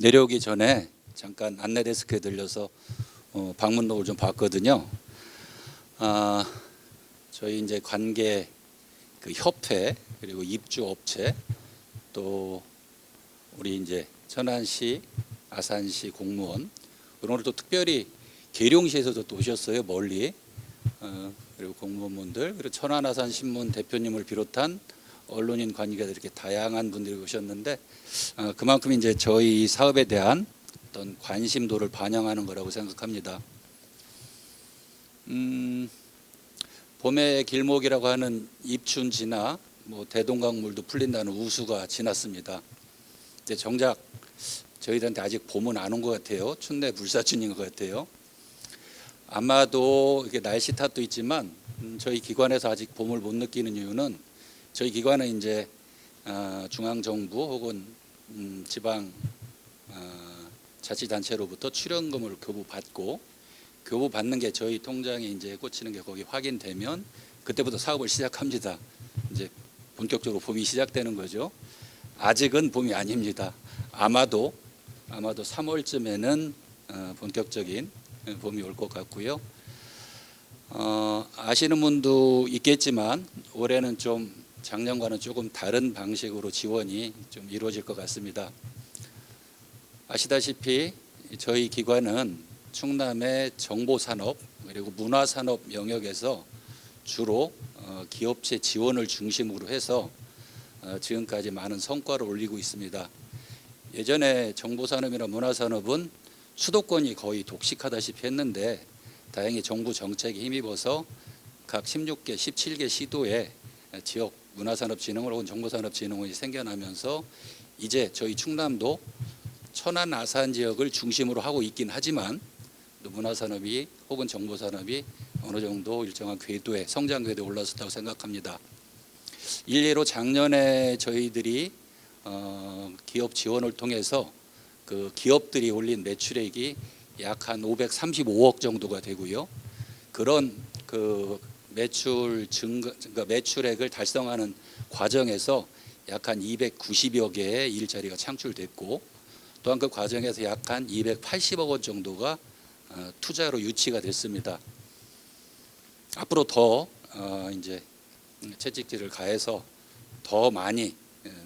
내려오기 전에 잠깐 안내 데스크에 들려서 방문록을 좀 봤거든요. 저희 이제 관계 그 협회 그리고 입주 업체 또 우리 이제 천안시, 아산시 공무원 오늘 또 특별히 계룡시에서도 또 오셨어요. 멀리. 그리고 공무원분들 그리고 천안 아산 신문 대표님을 비롯한 언론인 관계자 이렇게 다양한 분들이 오셨는데 그만큼 이제 저희 사업에 대한 어떤 관심도를 반영하는 거라고 생각합니다. 봄의 길목이라고 하는 입춘 지나 뭐 대동강물도 풀린다는 우수가 지났습니다. 근데 정작 저희들한테 아직 봄은 안 온 것 같아요. 춘내 불사춘인 것 같아요. 아마도 이게 날씨 탓도 있지만 저희 기관에서 아직 봄을 못 느끼는 이유는 저희 기관은 이제 중앙정부 혹은 지방 자치단체로부터 출연금을 교부받는 게 저희 통장에 이제 꽂히는 게 거기 확인되면 그때부터 사업을 시작합니다. 이제 본격적으로 봄이 시작되는 거죠. 아직은 봄이 아닙니다. 아마도 3월쯤에는 본격적인 봄이 올 것 같고요. 아시는 분도 있겠지만 올해는 좀 작년과는 조금 다른 방식으로 지원이 좀 이루어질 것 같습니다. 아시다시피 저희 기관은 충남의 정보산업 그리고 문화산업 영역에서 주로 기업체 지원을 중심으로 해서 지금까지 많은 성과를 올리고 있습니다. 예전에 정보산업이나 문화산업은 수도권이 거의 독식하다시피 했는데 다행히 정부 정책에 힘입어서 각 16개, 17개 시도에 지역 문화산업진흥원 혹은 정보산업진흥원이 생겨나면서 이제 저희 충남도 천안 아산 지역을 중심으로 하고 있긴 하지만 또 문화산업이 혹은 정보산업이 어느 정도 일정한 궤도에 성장 궤도에 올랐었다고 생각합니다. 일례로 작년에 저희들이 기업 지원을 통해서 그 기업들이 올린 매출액이 약 한 535억 정도가 되고요. 그런 그 매출 증가, 그러니까 매출액을 달성하는 과정에서 약 한 290여 개의 일자리가 창출됐고 또한 그 과정에서 약 한 280억 원 정도가 투자로 유치가 됐습니다. 앞으로 더 이제 채찍질을 가해서 더 많이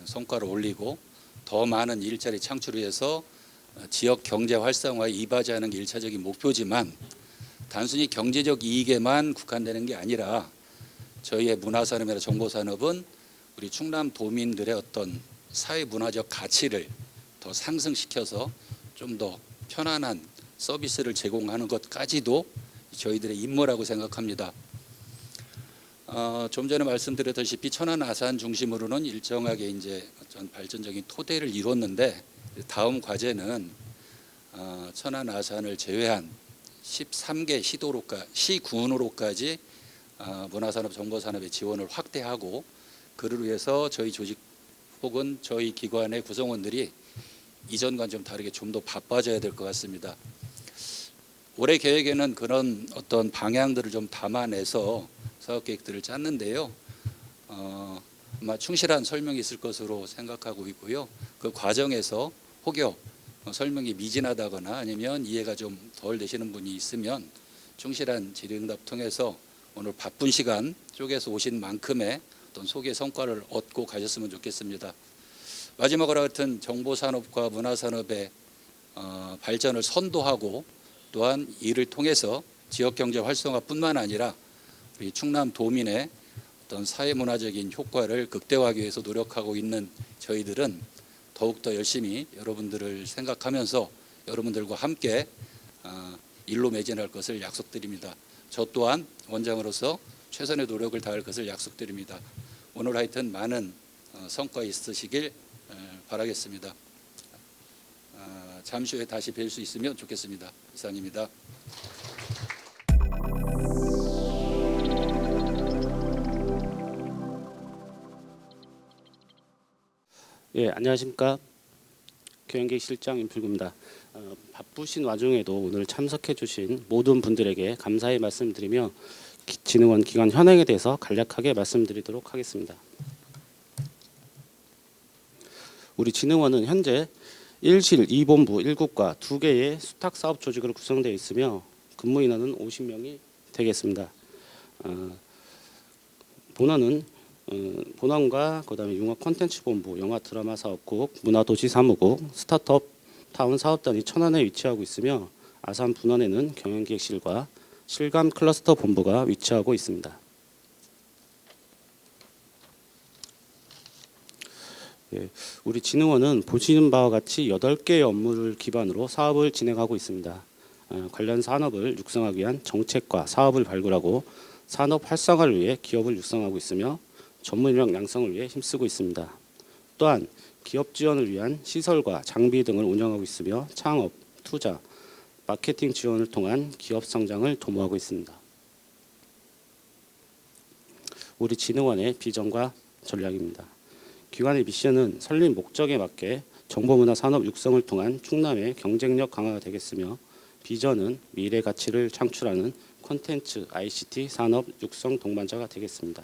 성과를 올리고 더 많은 일자리 창출을 해서 지역 경제 활성화에 이바지하는 게 1차적인 목표지만 단순히 경제적 이익에만 국한되는 게 아니라 저희의 문화산업이나 정보산업은 우리 충남 도민들의 어떤 사회문화적 가치를 더 상승시켜서 좀 더 편안한 서비스를 제공하는 것까지도 저희들의 임무라고 생각합니다. 좀 전에 말씀드렸다시피 천안 아산 중심으로는 일정하게 이제 전 발전적인 토대를 이뤘는데 다음 과제는 천안 아산을 제외한 13개 시군으로까지 문화산업 정보산업의 지원을 확대하고 그를 위해서 저희 조직 혹은 저희 기관의 구성원들이 이전과는 좀 다르게 좀 더 바빠져야 될 것 같습니다. 올해 계획에는 그런 어떤 방향들을 좀 담아내서 사업 계획들을 짰는데요. 아마 충실한 설명이 있을 것으로 생각하고 있고요. 그 과정에서 혹여 설명이 미진하다거나 아니면 이해가 좀 덜 되시는 분이 있으면 충실한 질의응답 통해서 오늘 바쁜 시간 쪼개서 오신 만큼의 어떤 소개 성과를 얻고 가셨으면 좋겠습니다. 마지막으로 같은 정보산업과 문화산업의 발전을 선도하고 또한 이를 통해서 지역경제 활성화뿐만 아니라 우리 충남 도민의 어떤 사회문화적인 효과를 극대화하기 위해서 노력하고 있는 저희들은 더욱더 열심히 여러분들을 생각하면서 여러분들과 함께 일로 매진할 것을 약속드립니다. 저 또한 원장으로서 최선의 노력을 다할 것을 약속드립니다. 오늘 하여튼 많은 성과 있으시길 바라겠습니다. 잠시 후에 다시 뵐 수 있으면 좋겠습니다. 이상입니다. 예, 안녕하십니까. 교양계획 실장 임필구입니다. 바쁘신 와중에도 오늘 참석해 주신 모든 분들에게 감사의 말씀드리며 진흥원 기관 현황에 대해서 간략하게 말씀드리도록 하겠습니다. 우리 진흥원은 현재 1실, 2본부, 1국과 2개의 수탁 사업 조직으로 구성되어 있으며 근무 인원은 50명이 되겠습니다. 본원은 본원과 그다음에 융합 콘텐츠 본부, 영화 드라마 사업국, 문화도시 사무국, 스타트업 타운 사업단이 천안에 위치하고 있으며 아산 분원에는 경영기획실과 실감 클러스터 본부가 위치하고 있습니다. 예, 우리 진흥원은 보시는 바와 같이 8개의 업무를 기반으로 사업을 진행하고 있습니다. 관련 산업을 육성하기 위한 정책과 사업을 발굴하고 산업 활성화를 위해 기업을 육성하고 있으며 전문 인력 양성을 위해 힘쓰고 있습니다. 또한 기업 지원을 위한 시설과 장비 등을 운영하고 있으며 창업, 투자, 마케팅 지원을 통한 기업 성장을 도모하고 있습니다. 우리 진흥원의 비전과 전략입니다. 기관의 미션은 설립 목적에 맞게 정보문화 산업 육성을 통한 충남의 경쟁력 강화가 되겠으며 비전은 미래 가치를 창출하는 콘텐츠 ICT 산업 육성 동반자가 되겠습니다.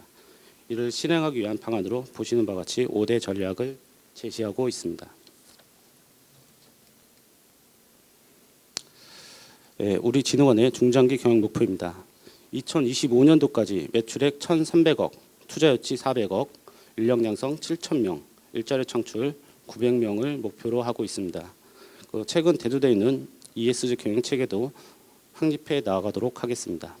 이를 실행하기 위한 방안으로 보시는 바와 같이 5대 전략을 제시하고 있습니다. 우리 진흥원의 중장기 경영 목표입니다. 2025년도까지 매출액 1,300억, 투자유치 400억, 인력 양성 7,000명, 일자리 창출 900명을 목표로 하고 있습니다. 최근 대두되어 있는 ESG 경영 체계도 확립해 나아가도록 하겠습니다.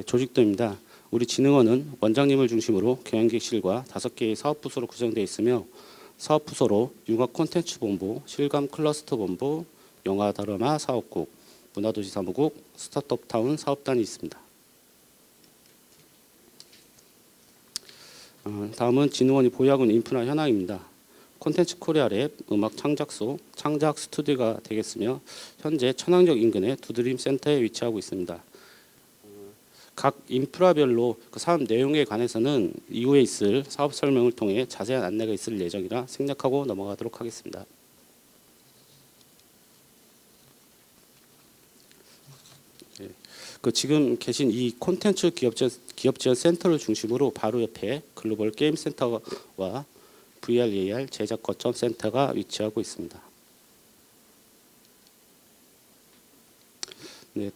조직도입니다. 우리 진흥원은 원장님을 중심으로 경영기획실과 5개의 사업부서로 구성되어 있으며 사업부서로 융합 콘텐츠 본부, 실감 클러스터 본부, 영화 드라마 사업국, 문화도시 사무국, 스타트업 타운 사업단이 있습니다. 다음은 진흥원이 보유하고 있는 인프라 현황입니다. 콘텐츠 코리아 랩, 음악 창작소, 창작 스튜디오가 되겠으며 현재 천왕역 인근의 두드림 센터에 위치하고 있습니다. 각 인프라별로 그 사업 내용에 관해서는 이후에 있을 사업 설명을 통해 자세한 안내가 있을 예정이라 생략하고 넘어가도록 하겠습니다. 지금 계신 이 콘텐츠 기업 지원 센터를 중심으로 바로 옆에 글로벌 게임 센터와 VR, AR 제작 거점 센터가 위치하고 있습니다.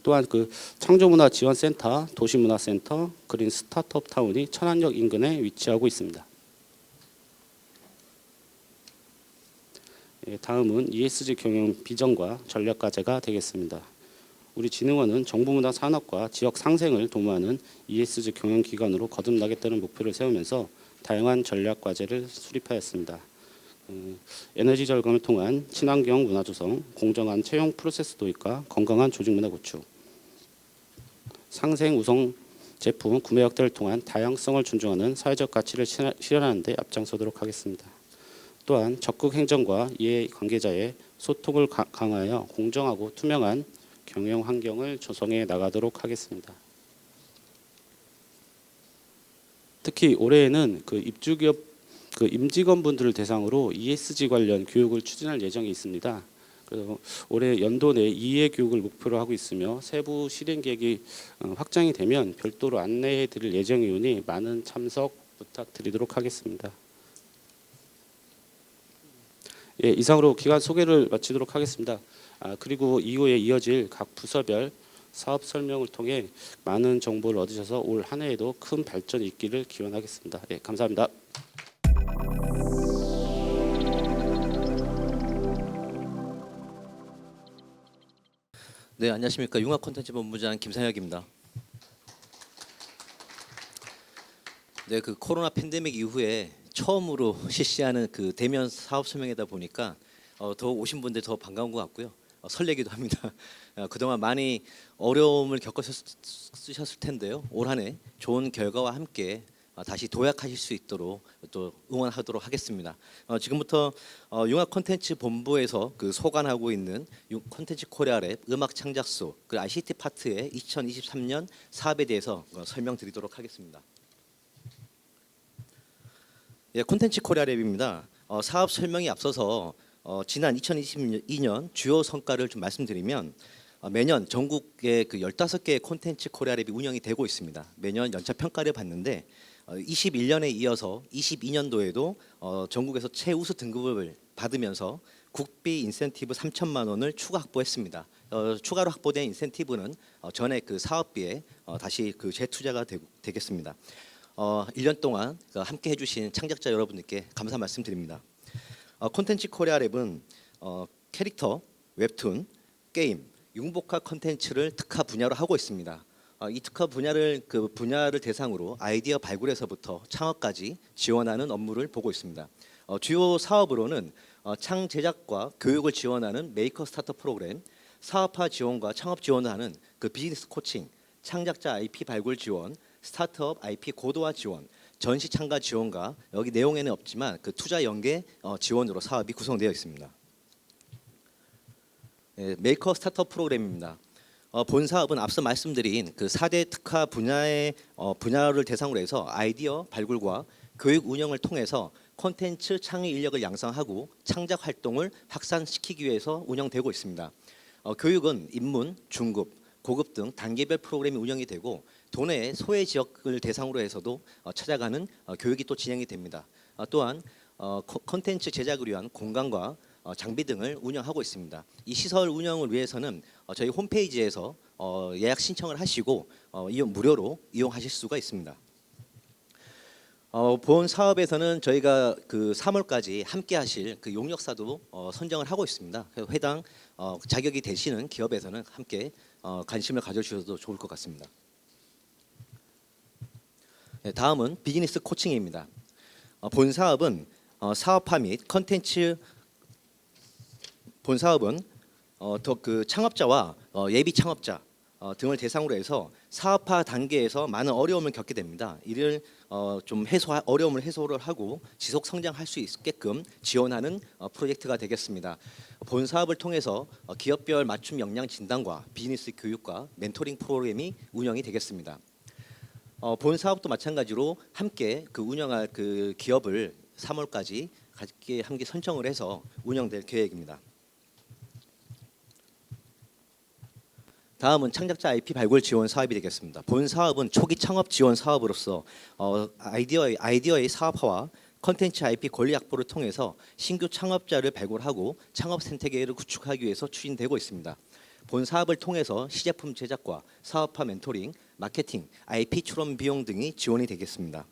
또한 창조문화 지원센터, 도시문화센터, 그린 스타트업 타운이 천안역 인근에 위치하고 있습니다. 다음은 ESG 경영 비전과 전략 과제가 되겠습니다. 우리 진흥원은 정보문화 산업과 지역 상생을 도모하는 ESG 경영 기관으로 거듭나겠다는 목표를 세우면서 다양한 전략 과제를 수립하였습니다. 에너지 절감을 통한 친환경 문화 조성, 공정한 채용 프로세스 도입과 건강한 조직 문화 구축, 상생 우성 제품 구매 확대를 통한 다양성을 존중하는 사회적 가치를 실현하는 데 앞장서도록 하겠습니다. 또한 적극 행정과 이해 관계자의 소통을 강화하여 공정하고 투명한 경영 환경을 조성해 나가도록 하겠습니다. 특히 올해에는 입주기업 임직원분들을 대상으로 ESG 관련 교육을 추진할 예정이 있습니다. 그래서 올해 연도 내 이해 교육을 목표로 하고 있으며 세부 실행 계획이 확정이 되면 별도로 안내해 드릴 예정이오니 많은 참석 부탁드리도록 하겠습니다. 이상으로 기관 소개를 마치도록 하겠습니다. 그리고 이후에 이어질 각 부서별 사업 설명을 통해 많은 정보를 얻으셔서 올 한 해에도 큰 발전이 있기를 기원하겠습니다. 감사합니다. 네, 안녕하십니까. 융합 콘텐츠 본부장 김상혁입니다. 네, 코로나 팬데믹 이후에 처음으로 실시하는 대면 사업 설명회다 보니까 더 오신 분들 더 반가운 것 같고요. 설레기도 합니다. 그동안 많이 어려움을 겪으셨을 텐데요. 올 한 해 좋은 결과와 함께 다시 도약하실 수 있도록 또 응원하도록 하겠습니다. 지금부터 융합 콘텐츠 본부에서 소관하고 있는 콘텐츠 코리아 랩 음악 창작소 ICT 파트의 2023년 사업에 대해서 설명드리도록 하겠습니다. 콘텐츠 코리아 랩입니다. 사업 설명에 앞서서 지난 2022년 주요 성과를 좀 말씀드리면 매년 전국에 15개의 콘텐츠 코리아 랩이 운영이 되고 있습니다. 매년 연차 평가를 받는데 21년에 이어서 22년도에도 전국에서 최우수 등급을 받으면서 국비 인센티브 3천만 원을 추가 확보했습니다. 추가로 확보된 인센티브는 전액 그 사업비에 다시 그 재투자가 되겠습니다. 1년 동안 함께 해주신 창작자 여러분들께 감사 말씀드립니다. 콘텐츠 코리아랩은 캐릭터, 웹툰, 게임, 융복합 콘텐츠를 특화 분야로 하고 있습니다. 이 특화 분야를 대상으로 아이디어 발굴에서부터 창업까지 지원하는 업무를 보고 있습니다. 주요 사업으로는 창 제작과 교육을 지원하는 메이커 스타터 프로그램, 사업화 지원과 창업 지원을 하는 그 비즈니스 코칭, 창작자 IP 발굴 지원, 스타트업 IP 고도화 지원, 전시 참가 지원과 여기 내용에는 없지만 그 투자 연계 지원으로 사업이 구성되어 있습니다. 메이커 스타트업 프로그램입니다. 본 사업은 앞서 말씀드린 그 4대 특화 분야를 대상으로 해서 아이디어 발굴과 교육 운영을 통해서 콘텐츠 창의 인력을 양성하고 창작 활동을 확산시키기 위해서 운영되고 있습니다. 교육은 입문, 중급, 고급 등 단계별 프로그램이 운영이 되고 도내 소외 지역을 대상으로 해서도 찾아가는 교육이 또 진행이 됩니다. 또한 콘텐츠 제작을 위한 공간과 장비 등을 운영하고 있습니다. 이 시설 운영을 위해서는 저희 홈페이지에서 예약 신청을 하시고 무료로 이용하실 수가 있습니다. 본 사업에서는 저희가 그 3월까지 함께하실 그 용역사도 선정을 하고 있습니다. 해당 자격이 되시는 기업에서는 함께 관심을 가져주셔도 좋을 것 같습니다. 다음은 비즈니스 코칭입니다. 본 사업은 사업화 및 컨텐츠 본 사업은 그 창업자와 예비 창업자 등을 대상으로 해서 사업화 단계에서 많은 어려움을 겪게 됩니다. 이를 좀 어려움을 해소를 하고 지속 성장할 수 있게끔 지원하는 프로젝트가 되겠습니다. 본 사업을 통해서 기업별 맞춤 역량 진단과 비즈니스 교육과 멘토링 프로그램이 운영이 되겠습니다. 본 사업도 마찬가지로 함께 그 운영할 그 기업을 3월까지 함께 선정을 해서 운영될 계획입니다. 다음은 창작자 IP 발굴 지원 사업이 되겠습니다. 본 사업은 초기 창업 지원 사업으로서 아이디어의 사업화와 컨텐츠 IP 권리 확보를 통해서 신규 창업자를 발굴하고 창업 생태계를 구축하기 위해서 추진되고 있습니다. 본 사업을 통해서 시제품 제작과 사업화 멘토링, 마케팅, IP 출원 비용 등이 지원이 되겠습니다.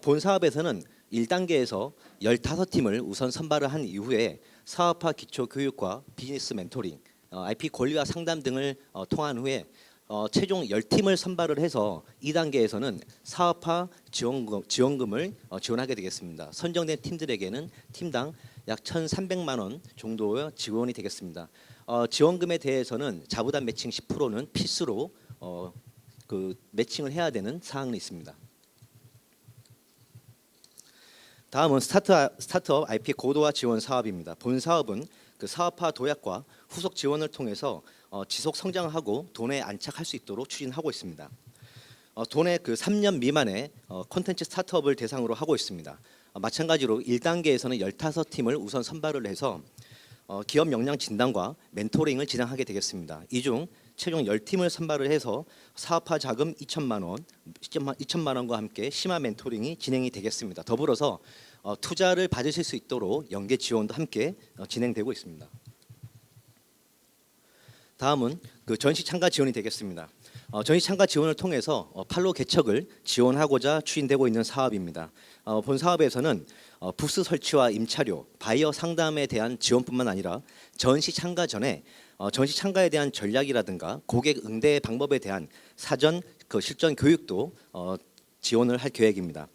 본 사업에서는 1단계에서 15팀을 우선 선발을 한 이후에 사업화 기초 교육과 비즈니스 멘토링, IP 권리화 상담 등을 통한 후에 최종 10팀을 선발을 해서 2단계에서는 사업화 지원금을 지원하게 되겠습니다. 선정된 팀들에게는 팀당 약 1,300만 원 정도의 지원이 되겠습니다. 지원금에 대해서는 자부담 매칭 10%는 필수로 그 매칭을 해야 되는 사항이 있습니다. 다음은 스타트업 IP 고도화 지원 사업입니다. 본 사업은 그 사업화 도약과 후속 지원을 통해서 지속 성장하고 돈에 안착할 수 있도록 추진하고 있습니다. 돈의 그 3년 미만의 콘텐츠 스타트업을 대상으로 하고 있습니다. 마찬가지로 1단계에서는 15팀을 우선 선발을 해서 기업 역량 진단과 멘토링을 진행하게 되겠습니다. 이 중 최종 10팀을 선발을 해서 사업화 자금 2천만 원과 함께 심화 멘토링이 진행이 되겠습니다. 더불어서 투자를 받으실 수 있도록 연계 지원도 함께 진행되고 있습니다. 다음은 그 전시 참가 지원이 되겠습니다. 전시 참가 지원을 통해서 판로 개척을 지원하고자 추진되고 있는 사업입니다. 본 사업에서는 부스 설치와 임차료, 바이어 상담에 대한 지원뿐만 아니라 전시 참가 전에 전시 참가에 대한 전략이라든가 고객 응대 방법에 대한 사전 그 실전 교육도 지원을 할 계획입니다.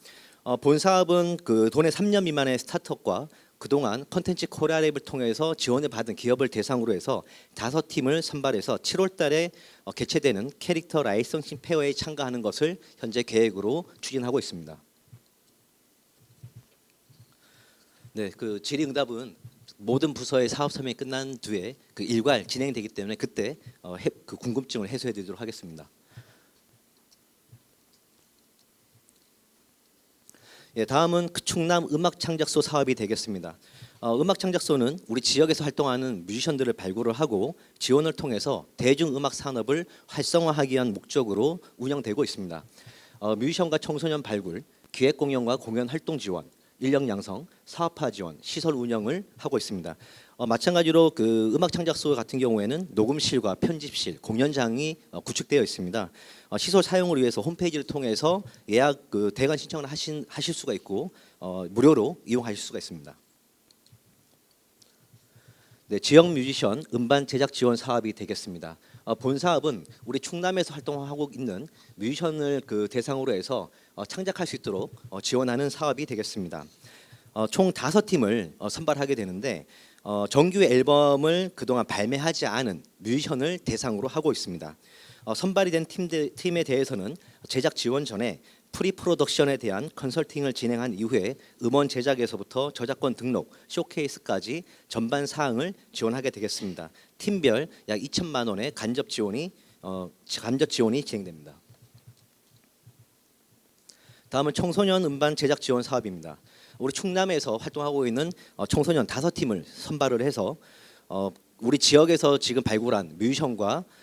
본 사업은 그 돈의 3년 미만의 스타트업과 그동안 콘텐츠 코리아랩을 통해서 지원을 받은 기업을 대상으로 해서 5팀을 선발해서 7월 달에 개최되는 캐릭터 라이선싱 페어에 참가하는 것을 현재 계획으로 추진하고 있습니다. 네, 그 질의응답은 모든 부서의 사업 설명이 끝난 뒤에 그 일괄 진행되기 때문에 그때 그 궁금증을 해소해 드리도록 하겠습니다. 예, 다음은 그 충남 음악 창작소 사업이 되겠습니다. 음악 창작소는 우리 지역에서 활동하는 뮤지션들을 발굴을 하고 지원을 통해서 대중 음악 산업을 활성화하기 위한 목적으로 운영되고 있습니다. 뮤지션과 청소년 발굴, 기획 공연과 공연 활동 지원, 인력 양성, 사업화 지원, 시설 운영을 하고 있습니다. 마찬가지로 그 음악 창작소 같은 경우에는 녹음실과 편집실, 공연장이 구축되어 있습니다. 시설 사용을 위해서 홈페이지를 통해서 예약 그 대관 신청을 하실 수가 있고 무료로 이용하실 수가 있습니다. 네, 지역 뮤지션 음반 제작 지원 사업이 되겠습니다. 본 사업은 우리 충남에서 활동하고 있는 뮤지션을 그 대상으로 해서 창작할 수 있도록 지원하는 사업이 되겠습니다. 총 5팀을 선발하게 되는데 정규 앨범을 그동안 발매하지 않은 뮤지션을 대상으로 하고 있습니다. 선발이 된 팀에 대해서는 제작 지원 전에 프리 프로덕션에 대한 컨설팅을 진행한 이후에 음원 제작에서부터 저작권 등록, 쇼케이스까지 전반 사항을 지원하게 되겠습니다. 팀별 약 2천만 원의 간접 지원이 진행됩니다. 다음은 청소년 음반 제작 지원 사업입니다. 우리 충남에서 활동하고 있는 청소년 5팀을 선발을 해서 우리 지역에서 지금 발굴한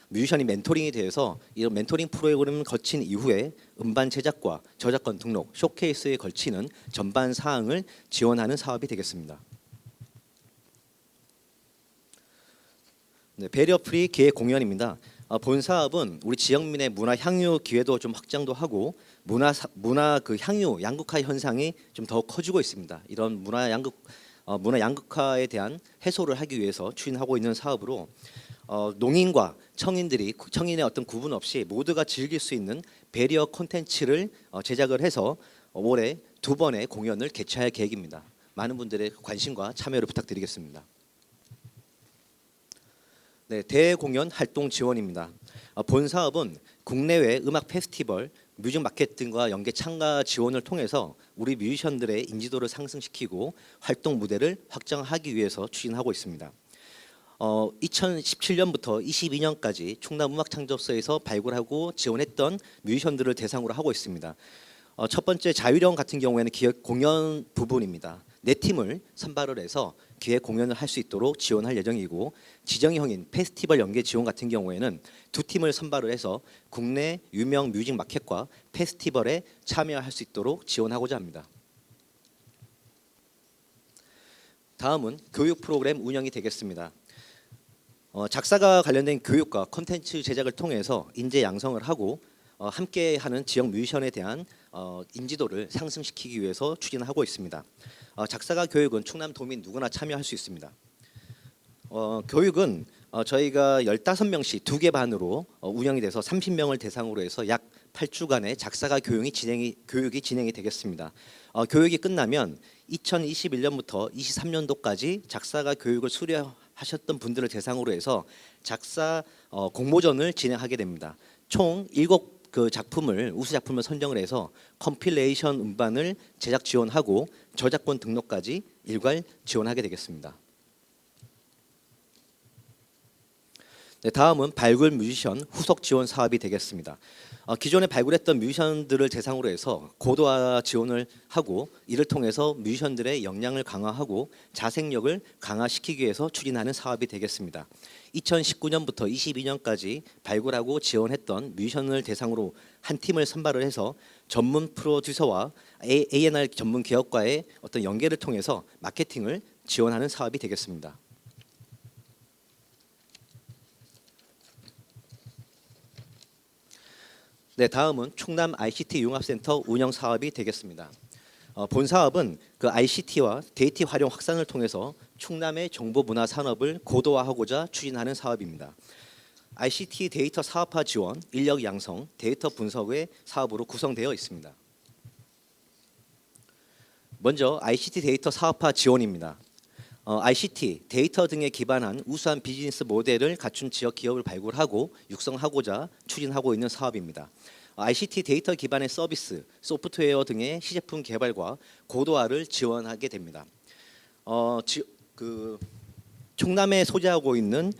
뮤지션이 멘토링이 되어서 이런 멘토링 프로그램을 거친 이후에 음반 제작과 저작권 등록, 쇼케이스에 걸치는 전반 사항을 지원하는 사업이 되겠습니다. 네, 배리어 프리 기획 공연입니다. 본 사업은 우리 지역민의 문화 향유 기회도 좀 확장도 하고 문화 그 향유 양극화 현상이 좀 더 커지고 있습니다. 이런 문화 양극화에 대한 해소를 하기 위해서 추진하고 있는 사업으로 농인과 청인의 어떤 구분 없이 모두가 즐길 수 있는 배리어 콘텐츠를 제작을 해서 올해 2번의 공연을 개최할 계획입니다. 많은 분들의 관심과 참여를 부탁드리겠습니다. 네, 대공연 활동 지원입니다. 본 사업은 국내외 음악 페스티벌, 뮤직 마케팅과 연계 참가 지원을 통해서 우리 뮤지션들의 인지도를 상승시키고 활동 무대를 확장하기 위해서 추진하고 있습니다. 2017년부터 22년까지 충남 음악창작소에서 발굴하고 지원했던 뮤지션들을 대상으로 하고 있습니다. 첫 번째 자유령 같은 경우에는 기획 공연 부분입니다. 4팀을 선발을 해서 기획 공연을 할 수 있도록 지원할 예정이고 지정형인 페스티벌 연계 지원 같은 경우에는 2팀을 선발을 해서 국내 유명 뮤직 마켓과 페스티벌에 참여할 수 있도록 지원하고자 합니다. 다음은 교육 프로그램 운영이 되겠습니다. 작사가 관련된 교육과 콘텐츠 제작을 통해서 인재 양성을 하고 함께하는 지역 뮤지션에 대한 인지도를 상승시키기 위해서 추진하고 있습니다. 작사가 교육은 충남 도민 누구나 참여할 수 있습니다. 교육은 저희가 15명씩 2개 반으로 운영이 돼서 30명을 대상으로 해서 약 8주간의 작사가 교육이 진행이 되겠습니다. 교육이 끝나면 2021년부터 23년도까지 작사가 교육을 수료하셨던 분들을 대상으로 해서 작사 공모전을 진행하게 됩니다. 총 7그 우수 작품을 선정을 해서 컴필레이션 음반을 제작 지원하고 저작권 등록까지 일괄 지원하게 되겠습니다. 네, 다음은 발굴 뮤지션 후속 지원 사업이 되겠습니다. 기존에 발굴했던 뮤지션들을 대상으로 해서 고도화 지원을 하고 이를 통해서 뮤지션들의 역량을 강화하고 자생력을 강화시키기 위해서 추진하는 사업이 되겠습니다. 2019년부터 22년까지 발굴하고 지원했던 뮤지션을 대상으로 한 팀을 선발을 해서 전문 프로듀서와 A&R 전문 기업과의 어떤 연계를 통해서 마케팅을 지원하는 사업이 되겠습니다. 네, 다음은 충남 ICT 융합센터 운영 사업이 되겠습니다. 본 사업은 그 ICT와 데이터 활용 확산을 통해서 충남의 정보 문화 산업을 고도화하고자 추진하는 사업입니다. ICT 데이터 사업화 지원, 인력 양성, 데이터 분석의 사업으로 구성되어 있습니다. 먼저 ICT 데이터 사업화 지원입니다. ICT, 데이터 등에 기반한 우수한 비즈니스 모델을 갖춘 지역 기업을 발굴하고 육성하고자 추진하고 있는 사업입니다. ICT 데이터 기반의 서비스, 소프트웨어 등의 시제품 개발과 고도화를 지원하게 됩니다. 충남에 소재하고 있는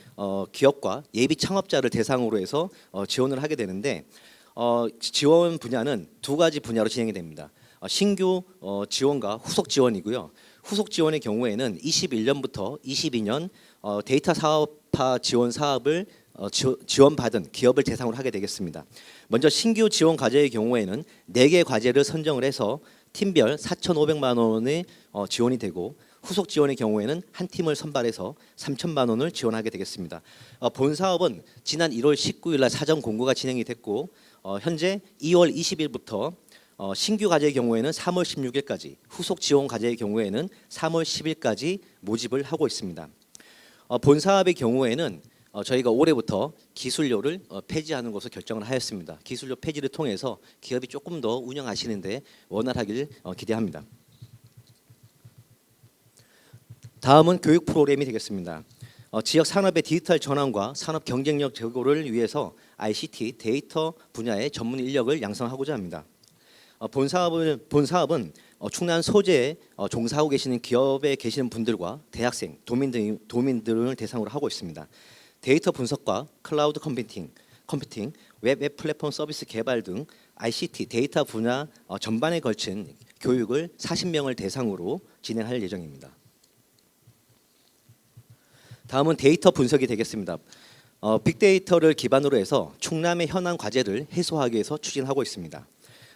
기업과 예비 창업자를 대상으로 해서 지원을 하게 되는데 지원 분야는 2가지 분야로 진행이 됩니다. 신규 지원과 후속 지원이고요. 후속 지원의 경우에는 21년부터 22년 데이터 사업화 지원 사업을 지원받은 기업을 대상으로 하게 되겠습니다. 먼저 신규 지원 과제의 경우에는 4개 과제를 선정을 해서 팀별 4,500만 원의 지원이 되고 후속 지원의 경우에는 한 팀을 선발해서 3천만 원을 지원하게 되겠습니다. 본 사업은 지난 1월 19일 날 사전 공고가 진행이 됐고 현재 2월 20일부터 신규 과제의 경우에는 3월 16일까지, 후속 지원 과제의 경우에는 3월 10일까지 모집을 하고 있습니다. 본 사업의 경우에는 저희가 올해부터 기술료를 폐지하는 것을 결정을 하였습니다. 기술료 폐지를 통해서 기업이 조금 더 운영하시는데 원활하길 기대합니다. 다음은 교육 프로그램이 되겠습니다. 지역 산업의 디지털 전환과 산업 경쟁력 제고를 위해서 ICT 데이터 분야의 전문 인력을 양성하고자 합니다. 본 사업은 충남 소재에 종사하고 계시는 기업에 계시는 분들과 대학생, 도민들을 대상으로 하고 있습니다. 데이터 분석과 클라우드 컴퓨팅, 웹 플랫폼 서비스 개발 등 ICT 데이터 분야 전반에 걸친 교육을 40명을 대상으로 진행할 예정입니다. 다음은 데이터 분석이 되겠습니다. 빅데이터를 기반으로 해서 충남의 현안 과제를 해소하기 위해서 추진하고 있습니다.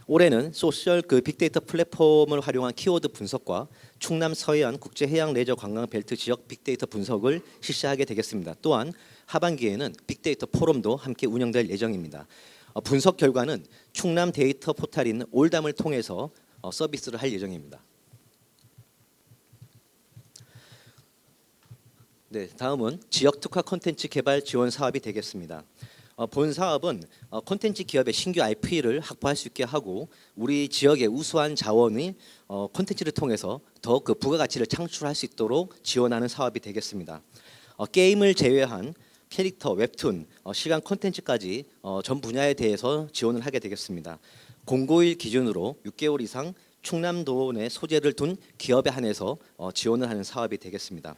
올해는 소셜 빅데이터 플랫폼을 활용한 키워드 분석과 충남 서해안 국제해양 레저 관광 벨트 지역 빅데이터 분석을 실시하게 되겠습니다. 또한 하반기에는 빅데이터 포럼도 함께 운영될 예정입니다. 분석 결과는 충남 데이터 포탈인 올담을 통해서 서비스를 할 예정입니다. 네, 다음은 지역 특화 콘텐츠 개발 지원 사업이 되겠습니다. 본 사업은 콘텐츠 기업의 신규 IP를 확보할 수 있게 하고 우리 지역의 우수한 자원이 콘텐츠를 통해서 더 그 부가가치를 창출할 수 있도록 지원하는 사업이 되겠습니다. 게임을 제외한 캐릭터, 웹툰, 시간 콘텐츠까지 전 분야에 대해서 지원을 하게 되겠습니다. 공고일 기준으로 6개월 이상 충남도 내 소재를 둔 기업에 한해서 지원을 하는 사업이 되겠습니다.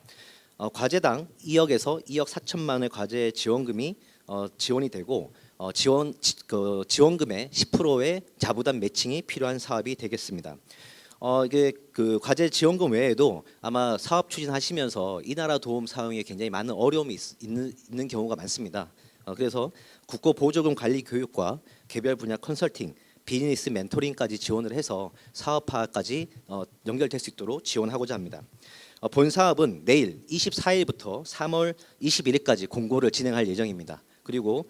과제당 2억에서 2억 4천만 원의 과제 지원금이 지원이 되고 지원금의 10%의 자부담 매칭이 필요한 사업이 되겠습니다. 이게 그 과제 지원금 외에도 아마 사업 추진하시면서 이 나라 도움 사용에 굉장히 많은 어려움이 있는 경우가 많습니다. 그래서 국고 보조금 관리 교육과 개별 분야 컨설팅, 비즈니스 멘토링까지 지원을 해서 사업화까지 연결될 수 있도록 지원하고자 합니다. 본 사업은 내일 24일부터 3월 21일까지 공고를 진행할 예정입니다. 그리고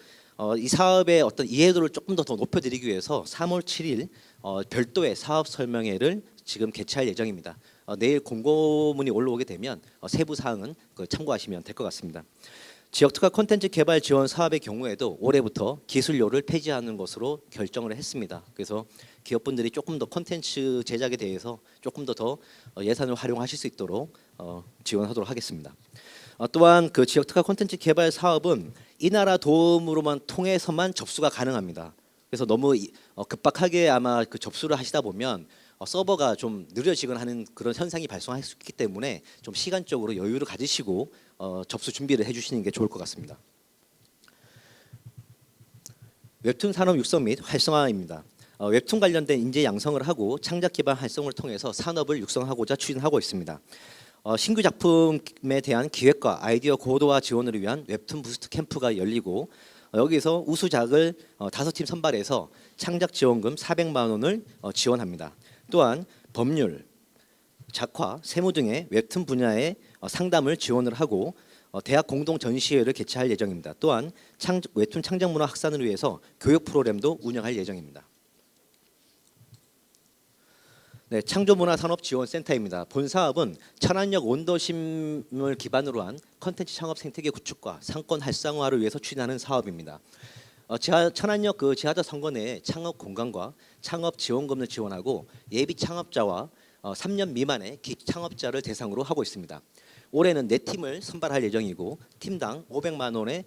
이 사업의 어떤 이해도를 조금 더 높여드리기 위해서 3월 7일 별도의 사업 설명회를 지금 개최할 예정입니다. 내일 공고문이 올라오게 되면 세부 사항은 참고하시면 될 것 같습니다. 지역 특화 콘텐츠 개발 지원 사업의 경우에도 올해부터 기술료를 폐지하는 것으로 결정을 했습니다. 그래서 기업분들이 조금 더 콘텐츠 제작에 대해서 조금 더 예산을 활용하실 수 있도록 지원하도록 하겠습니다. 또한 그 지역 특화 콘텐츠 개발 사업은 이 나라 도움으로만 통해서만 접수가 가능합니다. 그래서 너무 급박하게 아마 그 접수를 하시다 보면 서버가 좀 느려지거나 하는 그런 현상이 발생할 수 있기 때문에 좀 시간적으로 여유를 가지시고 접수 준비를 해주시는 게 좋을 것 같습니다. 웹툰 산업 육성 및 활성화입니다. 웹툰 관련된 인재 양성을 하고 창작 기반 활성을 통해서 산업을 육성하고자 추진하고 있습니다. 신규 작품에 대한 기획과 아이디어 고도화 지원을 위한 웹툰 부스트 캠프가 열리고 여기서 우수작을 5팀 선발해서 창작 지원금 400만 원을 지원합니다. 또한 법률, 작화, 세무 등의 웹툰 분야의 상담을 지원을 하고 대학 공동 전시회를 개최할 예정입니다. 또한 웹툰 창작 문화 확산을 위해서 교육 프로그램도 운영할 예정입니다. 네, 창조문화산업지원센터입니다. 본 사업은 천안역 원도심을 기반으로 한 컨텐츠 창업 생태계 구축과 상권 활성화를 위해서 추진하는 사업입니다. 천안역 그 지하철 선거 내에 창업 공간과 창업 지원금을 지원하고 예비 창업자와 3년 미만의 기창업자를 대상으로 하고 있습니다. 올해는 4팀을 선발할 예정이고 팀당 500만 원의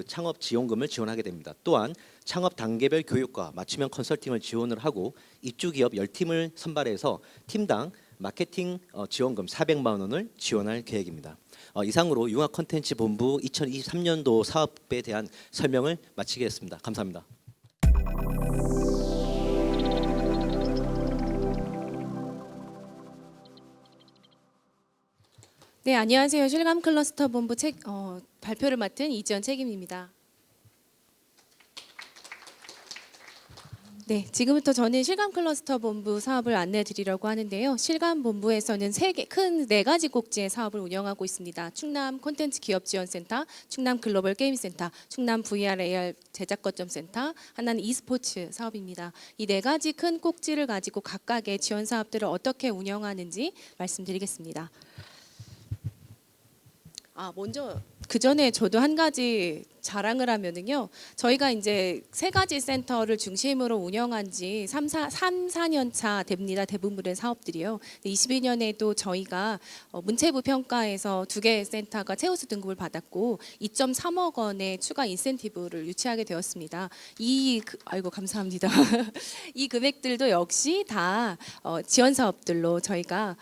창업 지원금을 지원하게 됩니다. 또한 창업 단계별 교육과 맞춤형 컨설팅을 지원을 하고 입주 기업 10팀을 선발해서 팀당 마케팅 지원금 400만 원을 지원할 계획입니다. 이상으로 융합콘텐츠본부 2023년도 사업에 대한 설명을 마치겠습니다. 감사합니다. 네, 안녕하세요. 실감 클러스터 본부 발표를 맡은 이지연 책임입니다. 네, 지금부터 저는 실감 클러스터 본부 사업을 안내해 드리려고 하는데요. 실감 본부에서는 큰 네 가지 꼭지의 사업을 운영하고 있습니다. 충남 콘텐츠 기업 지원센터, 충남 글로벌 게임 센터, 충남 VR AR 제작 거점 센터, 하나는 e스포츠 사업입니다. 이 네 가지 큰 꼭지를 가지고 각각의 지원 사업들을 어떻게 운영하는지 말씀드리겠습니다. 먼저 그 전에 저도 한 가지 자랑을 하면은요. 저희가 이제 세 가지 센터를 중심으로 운영한 지 4년 차 됩니다. 대부분의 사업들이요. 22년에도 저희가 문체부 평가에서 두 개의 센터가 최우수 등급을 받았고 2.3억 원의 추가 인센티브를 유치하게 되었습니다. 아이고 감사합니다. 이 금액들도 역시 다 지원 사업들로 저희가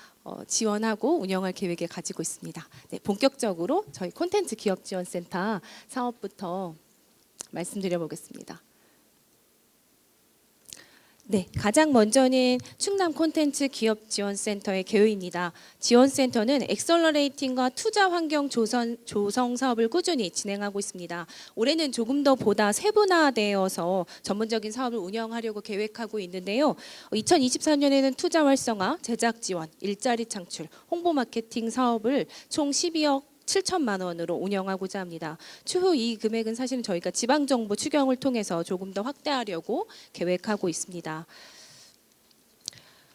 지원하고 운영할 계획을 가지고 있습니다. 네, 본격적으로 저희 콘텐츠 기업 지원센터 사업부터 말씀드려 보겠습니다. 네, 가장 먼저는 충남 콘텐츠 기업 지원센터의 개요입니다. 지원센터는 엑셀러레이팅과 투자 환경 조성 사업을 꾸준히 진행하고 있습니다. 올해는 조금 더 보다 세분화되어서 전문적인 사업을 운영하려고 계획하고 있는데요. 2024년에는 투자 활성화, 제작 지원, 일자리 창출, 홍보 마케팅 사업을 총 12억 7천만 원으로 운영하고자 합니다. 추후 이 금액은 사실은 저희가 지방정부 추경을 통해서 조금 더 확대하려고 계획하고 있습니다.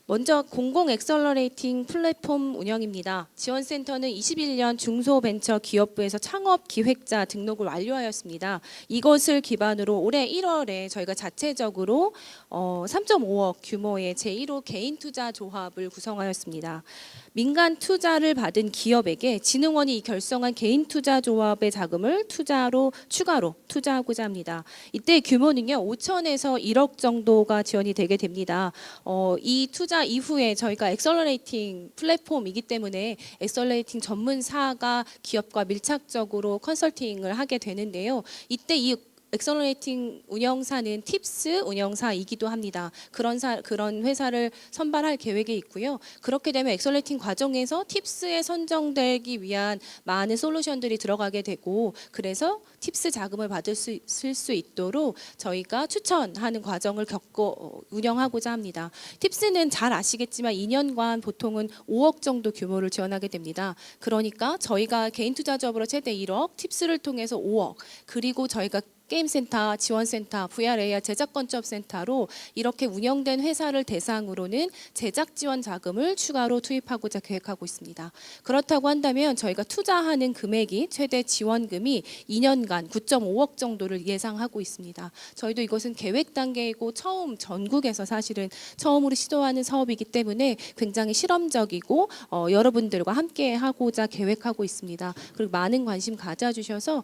먼저 공공 엑셀러레이팅 플랫폼 운영입니다. 지원센터는 21년 중소벤처기업부에서 창업 기획자 등록을 완료하였습니다. 이것을 기반으로 올해 1월에 저희가 자체적으로 3.5억 규모의 제1호 개인 투자 조합을 구성하였습니다. 민간 투자를 받은 기업에게 진흥원이 결성한 개인 투자 조합의 자금을 추가로 투자하고자 합니다. 이때 규모는요 5천에서 1억 정도가 지원이 되게 됩니다. 이 투자 이후에 저희가 엑셀러레이팅 플랫폼이기 때문에 엑셀러레이팅 전문사가 기업과 밀착적으로 컨설팅을 하게 되는데요. 이때 이 엑셀러레이팅 운영사는 팁스 운영사이기도 합니다. 그런 회사를 선발할 계획이 있고요. 그렇게 되면 엑셀러레이팅 과정에서 팁스에 선정되기 위한 많은 솔루션들이 들어가게 되고 그래서 팁스 자금을 받을 수 있도록 저희가 추천하는 과정을 겪고 운영하고자 합니다. 팁스는 잘 아시겠지만 2년간 보통은 5억 정도 규모를 지원하게 됩니다. 그러니까 저희가 개인 투자자업으로 최대 1억, 팁스를 통해서 5억, 그리고 저희가 게임센터, 지원센터, VR AR 제작건축센터로 이렇게 운영된 회사를 대상으로는 제작 지원 자금을 추가로 투입하고자 계획하고 있습니다. 그렇다고 한다면 저희가 투자하는 금액이 최대 지원금이 2년간 9.5억 정도를 예상하고 있습니다. 저희도 이것은 계획 단계이고 전국에서 사실은 처음으로 시도하는 사업이기 때문에 굉장히 실험적이고 여러분들과 함께 하고자 계획하고 있습니다. 그리고 많은 관심 가져주셔서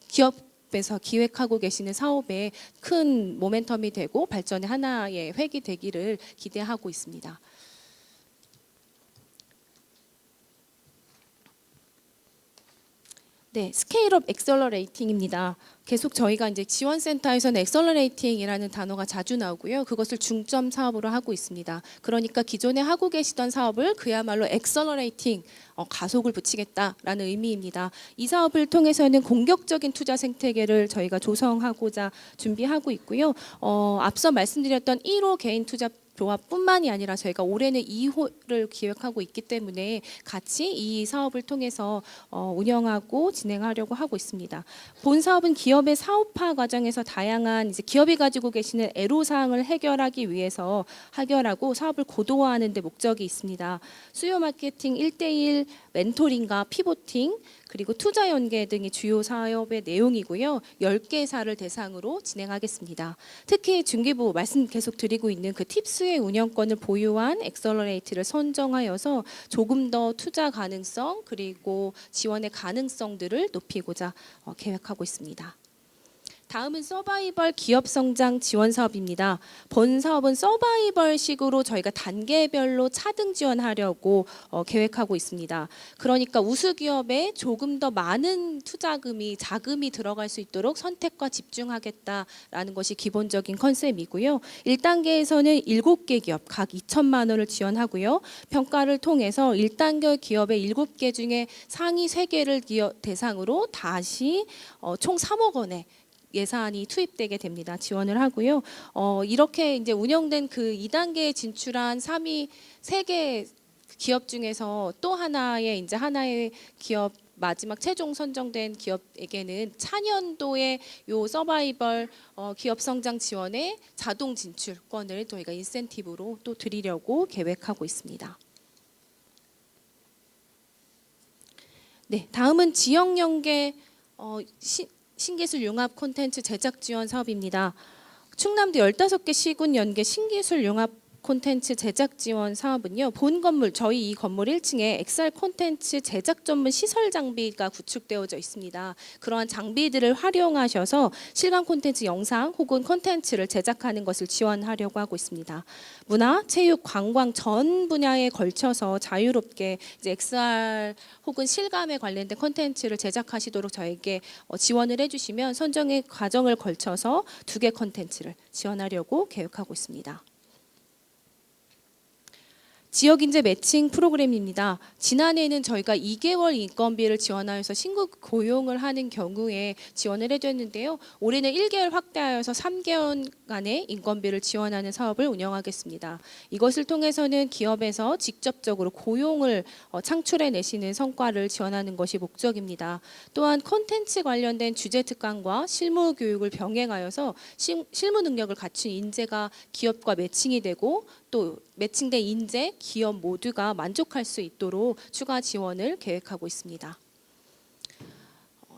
기업에서 기획하고 계시는 사업에 큰 모멘텀이 되고 발전의 하나의 획이 되기를 기대하고 있습니다. 네, 스케일업 엑셀러레이팅입니다. 계속 저희가 이제 지원센터에서는 엑셀러레이팅이라는 단어가 자주 나오고요. 그것을 중점 사업으로 하고 있습니다. 그러니까 기존에 하고 계시던 사업을 그야말로 엑셀러레이팅, 가속을 붙이겠다라는 의미입니다. 이 사업을 통해서는 공격적인 투자 생태계를 저희가 조성하고자 준비하고 있고요. 앞서 말씀드렸던 1호 개인 투자 조합뿐만이 아니라 저희가 올해는 2호를 기획하고 있기 때문에 같이 이 사업을 통해서 운영하고 진행하려고 하고 있습니다. 본 사업은 기업의 사업화 과정에서 다양한 기업이 가지고 계시는 애로사항을 해결하기 위해서 하고 사업을 고도화하는 데 목적이 있습니다. 수요 마케팅 1대1 멘토링과 피보팅 그리고 투자 연계 등이 주요 사업의 내용이고요. 10개사를 대상으로 진행하겠습니다. 특히 중기부 말씀 계속 드리고 있는 그 팁스의 운영권을 보유한 엑셀러레이트를 선정하여서 조금 더 투자 가능성 그리고 지원의 가능성들을 높이고자 계획하고 있습니다. 다음은 서바이벌 기업 성장 지원 사업입니다. 본 사업은 서바이벌식으로 저희가 단계별로 차등 지원하려고 계획하고 있습니다. 그러니까 우수 기업에 조금 더 많은 자금이 들어갈 수 있도록 선택과 집중하겠다라는 것이 기본적인 컨셉이고요. 1단계에서는 7개 기업 각 2천만 원을 지원하고요. 평가를 통해서 1단계 기업의 7개 중에 상위 3개를 대상으로 다시 총 3억 원의 예산이 투입되게 됩니다. 지원을 하고요. 이렇게 이제 운영된 그 2단계에 진출한 3개 기업 중에서 또 하나의 기업 마지막 최종 선정된 기업에게는 차년도에 요 서바이벌 기업 성장 지원의 자동 진출권을 저희가 인센티브로 또 드리려고 계획하고 있습니다. 네, 다음은 지역 연계 신기술 융합 콘텐츠 제작 지원 사업입니다. 충남도 15개 시군 연계 신기술 융합 콘텐츠 제작 지원 사업은요. 본 건물 저희 이 건물 1층에 XR 콘텐츠 제작 전문 시설 장비가 구축되어져 있습니다. 그러한 장비들을 활용하셔서 실감 콘텐츠 영상 혹은 콘텐츠를 제작하는 것을 지원하려고 하고 있습니다. 문화, 체육, 관광 전 분야에 걸쳐서 자유롭게 이제 XR 혹은 실감에 관련된 콘텐츠를 제작하시도록 저에게 지원을 해주시면 선정의 과정을 걸쳐서 2개 콘텐츠를 지원하려고 계획하고 있습니다. 지역인재 매칭 프로그램입니다. 지난해에는 저희가 2개월 인건비를 지원하여서 신규 고용을 하는 경우에 지원을 해줬는데요. 올해는 1개월 확대하여서 3개월간의 인건비를 지원하는 사업을 운영하겠습니다. 이것을 통해서는 기업에서 직접적으로 고용을 창출해내시는 성과를 지원하는 것이 목적입니다. 또한 콘텐츠 관련된 주제 특강과 실무 교육을 병행하여서 실무 능력을 갖춘 인재가 기업과 매칭이 되고 또 매칭된 인재, 기업 모두가 만족할 수 있도록 추가 지원을 계획하고 있습니다.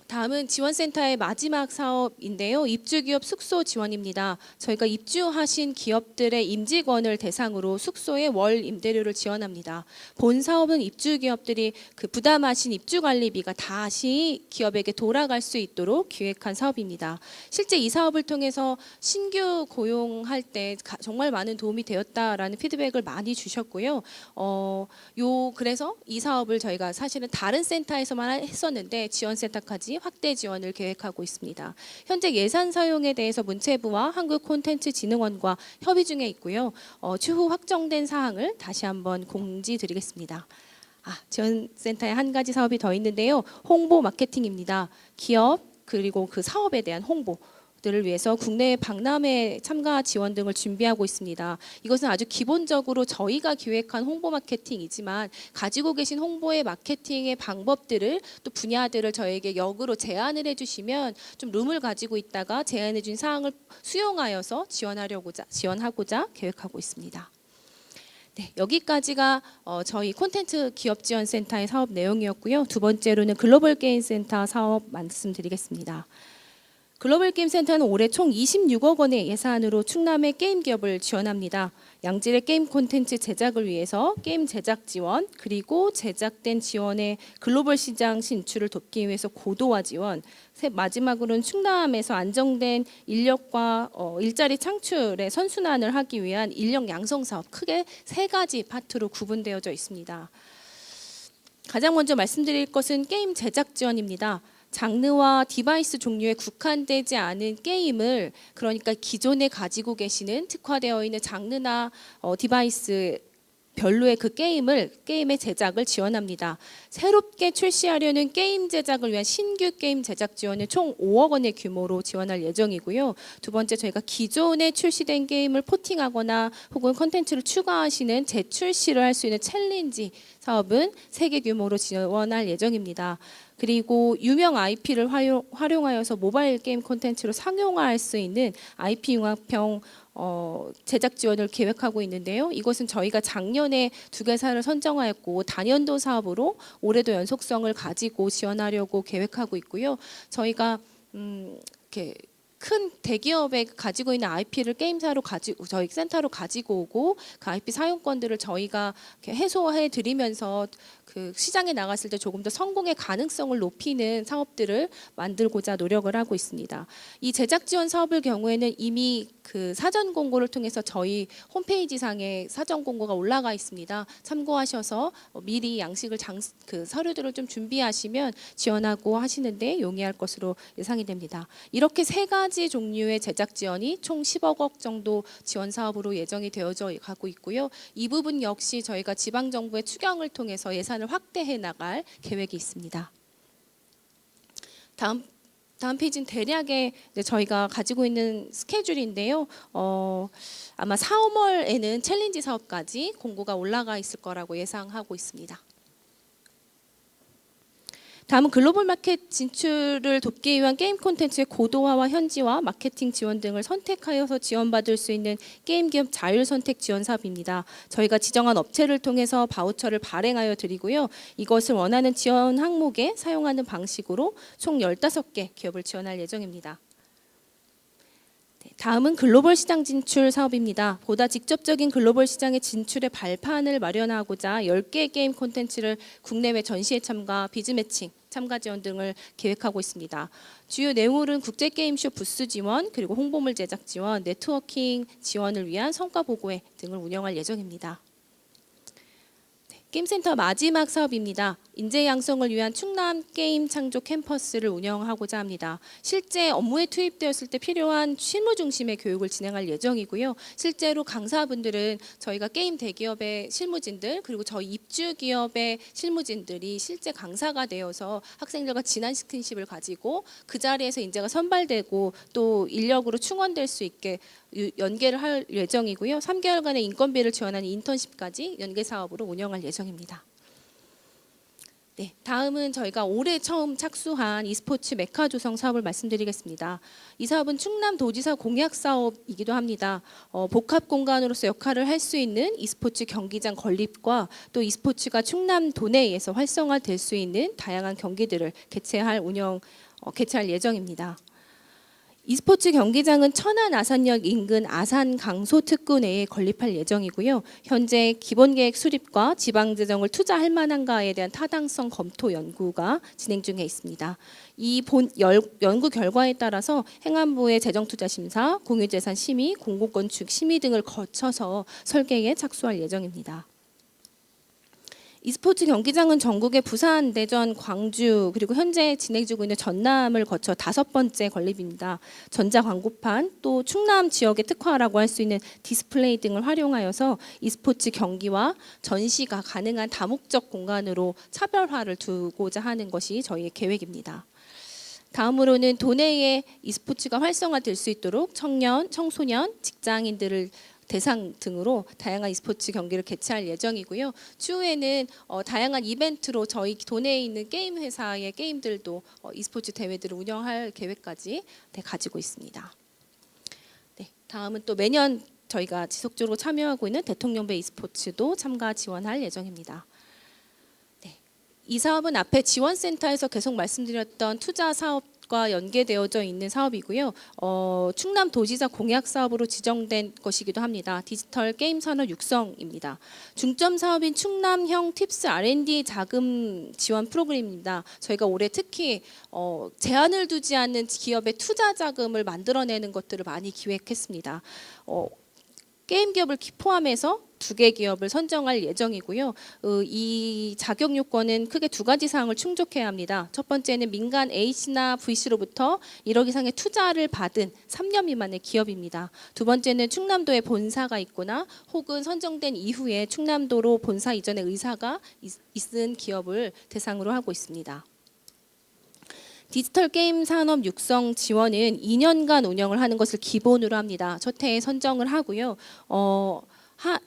다음은 지원센터의 마지막 사업인데요. 입주기업 숙소 지원입니다. 저희가 입주하신 기업들의 임직원을 대상으로 숙소의 월 임대료를 지원합니다. 본 사업은 입주기업들이 그 부담하신 입주관리비가 다시 기업에게 돌아갈 수 있도록 기획한 사업입니다. 실제 이 사업을 통해서 신규 고용할 때 정말 많은 도움이 되었다라는 피드백을 많이 주셨고요. 그래서 이 사업을 저희가 사실은 다른 센터에서만 했었는데 지원센터까지 확대 지원을 계획하고 있습니다. 현재 예산 사용에 대해서 문체부와 한국콘텐츠진흥원과 협의 중에 있고요. 추후 확정된 사항을 다시 한번 공지드리겠습니다. 지원센터에 한 가지 사업이 더 있는데요. 홍보 마케팅입니다. 기업 그리고 그 사업에 대한 홍보들을 위해서 국내 박람회 참가 지원 등을 준비하고 있습니다. 이것은 아주 기본적으로 저희가 기획한 홍보 마케팅이지만 가지고 계신 홍보의 마케팅의 방법들을 또 분야들을 저에게 역으로 제안을 해주시면 좀 룸을 가지고 있다가 제안해 준 사항을 수용하여서 지원하고자 계획하고 있습니다. 네, 여기까지가 저희 콘텐츠 기업지원센터의 사업 내용이었고요. 두 번째로는 글로벌게임센터 사업 말씀드리겠습니다. 글로벌게임센터는 올해 총 26억 원의 예산으로 충남의 게임 기업을 지원합니다. 양질의 게임 콘텐츠 제작을 위해서 게임 제작 지원 그리고 제작된 지원의 글로벌 시장 진출을 돕기 위해서 고도화 지원 마지막으로는 충남에서 안정된 인력과 일자리 창출의 선순환을 하기 위한 인력 양성 사업 크게 3가지 파트로 구분되어져 있습니다. 가장 먼저 말씀드릴 것은 게임 제작 지원입니다. 장르와 디바이스 종류에 국한되지 않은 게임을 그러니까 기존에 가지고 계시는 특화되어 있는 장르나 디바이스 별로의 그 게임의 제작을 지원합니다. 새롭게 출시하려는 게임 제작을 위한 신규 게임 제작 지원은 총 5억 원의 규모로 지원할 예정이고요. 두 번째 저희가 기존에 출시된 게임을 포팅하거나 혹은 콘텐츠를 추가하시는 재출시를 할 수 있는 챌린지 사업은 3개 규모로 지원할 예정입니다. 그리고 유명 IP를 활용하여서 모바일 게임 콘텐츠로 상용화할 수 있는 IP 융합형 제작 지원을 계획하고 있는데요. 이것은 저희가 작년에 2개사를 선정하였고 단연도 사업으로 올해도 연속성을 가지고 지원하려고 계획하고 있고요. 저희가 이렇게 큰 대기업에 가지고 있는 IP를 게임사로 저희 센터로 가지고 오고 그 IP 사용권들을 저희가 이렇게 해소해 드리면서 그 시장에 나갔을 때 조금 더 성공의 가능성을 높이는 사업들을 만들고자 노력을 하고 있습니다. 이 제작 지원 사업의 경우에는 이미 그 사전 공고를 통해서 저희 홈페이지 상에 사전 공고가 올라가 있습니다. 참고하셔서 미리 양식을 그 서류들을 좀 준비하시면 지원하고 하시는데 용이할 것으로 예상이 됩니다. 이렇게 세 가지 종류의 제작 지원이 총 10억 원 정도 지원 사업으로 예정이 되어져 가고 있고요. 이 부분 역시 저희가 지방 정부의 추경을 통해서 예산을 확대해 나갈 계획이 있습니다. 다음 페이지는 대략의 저희가 가지고 있는 스케줄인데요. 아마 4, 5월에는 챌린지 사업까지 공고가 올라가 있을 거라고 예상하고 있습니다. 다음은 글로벌 마켓 진출을 돕기 위한 게임 콘텐츠의 고도화와 현지화, 마케팅 지원 등을 선택하여서 지원받을 수 있는 게임 기업 자율 선택 지원 사업입니다. 저희가 지정한 업체를 통해서 바우처를 발행하여 드리고요. 이것을 원하는 지원 항목에 사용하는 방식으로 총 15개 기업을 지원할 예정입니다. 다음은 글로벌 시장 진출 사업입니다. 보다 직접적인 글로벌 시장의 진출의 발판을 마련하고자 10개의 게임 콘텐츠를 국내외 전시회 참가, 비즈 매칭, 참가 지원 등을 계획하고 있습니다. 주요 내용은 국제게임쇼 부스 지원, 그리고 홍보물 제작 지원, 네트워킹 지원을 위한 성과 보고회 등을 운영할 예정입니다. 게임센터 마지막 사업입니다. 인재 양성을 위한 충남 게임 창조 캠퍼스를 운영하고자 합니다. 실제 업무에 투입되었을 때 필요한 실무 중심의 교육을 진행할 예정이고요. 실제로 강사분들은 저희가 게임 대기업의 실무진들 그리고 저희 입주 기업의 실무진들이 실제 강사가 되어서 학생들과 진한 스킨십을 가지고 그 자리에서 인재가 선발되고 또 인력으로 충원될 수 있게 연계를 할 예정이고요. 3개월간의 인건비를 지원하는 인턴십까지 연계 사업으로 운영할 예정입니다. 네, 다음은 저희가 올해 처음 착수한 e스포츠 메카 조성 사업을 말씀드리겠습니다. 이 사업은 충남도지사 공약 사업이기도 합니다. 복합 공간으로서 역할을 할 수 있는 e스포츠 경기장 건립과 또 e스포츠가 충남 도내에서 활성화될 수 있는 다양한 경기들을 개최할 예정입니다. e스포츠 경기장은 천안 아산역 인근 아산 강소 특구 내에 건립할 예정이고요. 현재 기본계획 수립과 지방재정을 투자할 만한가에 대한 타당성 검토 연구가 진행 중에 있습니다. 이 연구 결과에 따라서 행안부의 재정투자심사, 공유재산 심의, 공공건축 심의 등을 거쳐서 설계에 착수할 예정입니다. e스포츠 경기장은 전국의 부산, 대전, 광주 그리고 현재 진행 중에 있는 전남을 거쳐 5번째 건립입니다. 전자광고판 또 충남 지역의 특화라고 할 수 있는 디스플레이 등을 활용하여서 e스포츠 경기와 전시가 가능한 다목적 공간으로 차별화를 두고자 하는 것이 저희의 계획입니다. 다음으로는 도내에 e스포츠가 활성화될 수 있도록 청년, 청소년, 직장인들을 대상 등으로 다양한 e스포츠 경기를 개최할 예정이고요. 추후에는 다양한 이벤트로 저희 도내에 있는 게임 회사의 게임들도 e스포츠 대회들을 운영할 계획까지 가지고 있습니다. 네, 다음은 또 매년 저희가 지속적으로 참여하고 있는 대통령배 e스포츠도 참가 지원할 예정입니다. 네, 이 사업은 앞에 지원센터에서 계속 말씀드렸던 투자 사업과 연계되어져 있는 사업이고요. 충남도지사 공약 사업으로 지정된 것이기도 합니다. 디지털 게임 산업 육성입니다. 중점 사업인 충남형 팁스 R&D 자금 지원 프로그램입니다. 저희가 올해 특히 제한을 두지 않는 기업의 투자 자금을 만들어내는 것들을 많이 기획했습니다. 게임 기업을 포함해서 2개 기업을 선정할 예정이고요. 이 자격 요건은 크게 2가지 사항을 충족해야 합니다. 첫 번째는 민간 A씨나 V씨로부터 1억 이상의 투자를 받은 3년 미만의 기업입니다. 두 번째는 충남도에 본사가 있거나 혹은 선정된 이후에 충남도로 본사 이전의 의사가 있은 기업을 대상으로 하고 있습니다. 디지털 게임 산업 육성 지원은 2년간 운영을 하는 것을 기본으로 합니다. 첫 해에 선정을 하고요.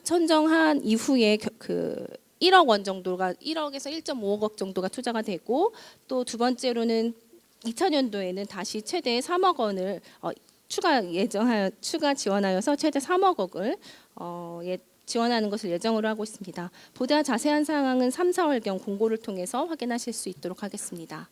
선정한 이후에 그 1억 원 정도가 1억에서 1.5억 원 정도가 투자가 되고 또 두 번째로는 2000년도에는 다시 최대 3억 원을 추가 지원하여서 최대 3억 원을 지원하는 것을 예정으로 하고 있습니다. 보다 자세한 사항은 3, 4월경 공고를 통해서 확인하실 수 있도록 하겠습니다.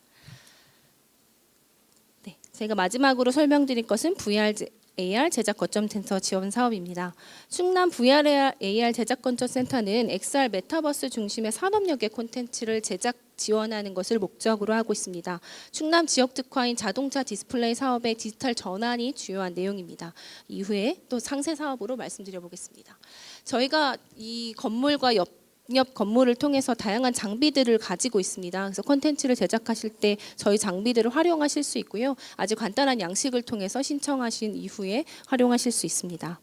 네, 제가 마지막으로 설명드릴 것은 VR AR 제작 거점 센터 지원 사업입니다. 충남 VR AR 제작 거점 센터는 XR 메타버스 중심의 산업역의 콘텐츠를 제작 지원하는 것을 목적으로 하고 있습니다. 충남 지역 특화인 자동차 디스플레이 사업의 디지털 전환이 주요한 내용입니다. 이후에 또 상세 사업으로 말씀드려 보겠습니다. 저희가 이 건물과 옆 건물을 통해서 다양한 장비들을 가지고 있습니다. 그래서 콘텐츠를 제작하실 때 저희 장비들을 활용하실 수 있고요. 아주 간단한 양식을 통해서 신청하신 이후에 활용하실 수 있습니다.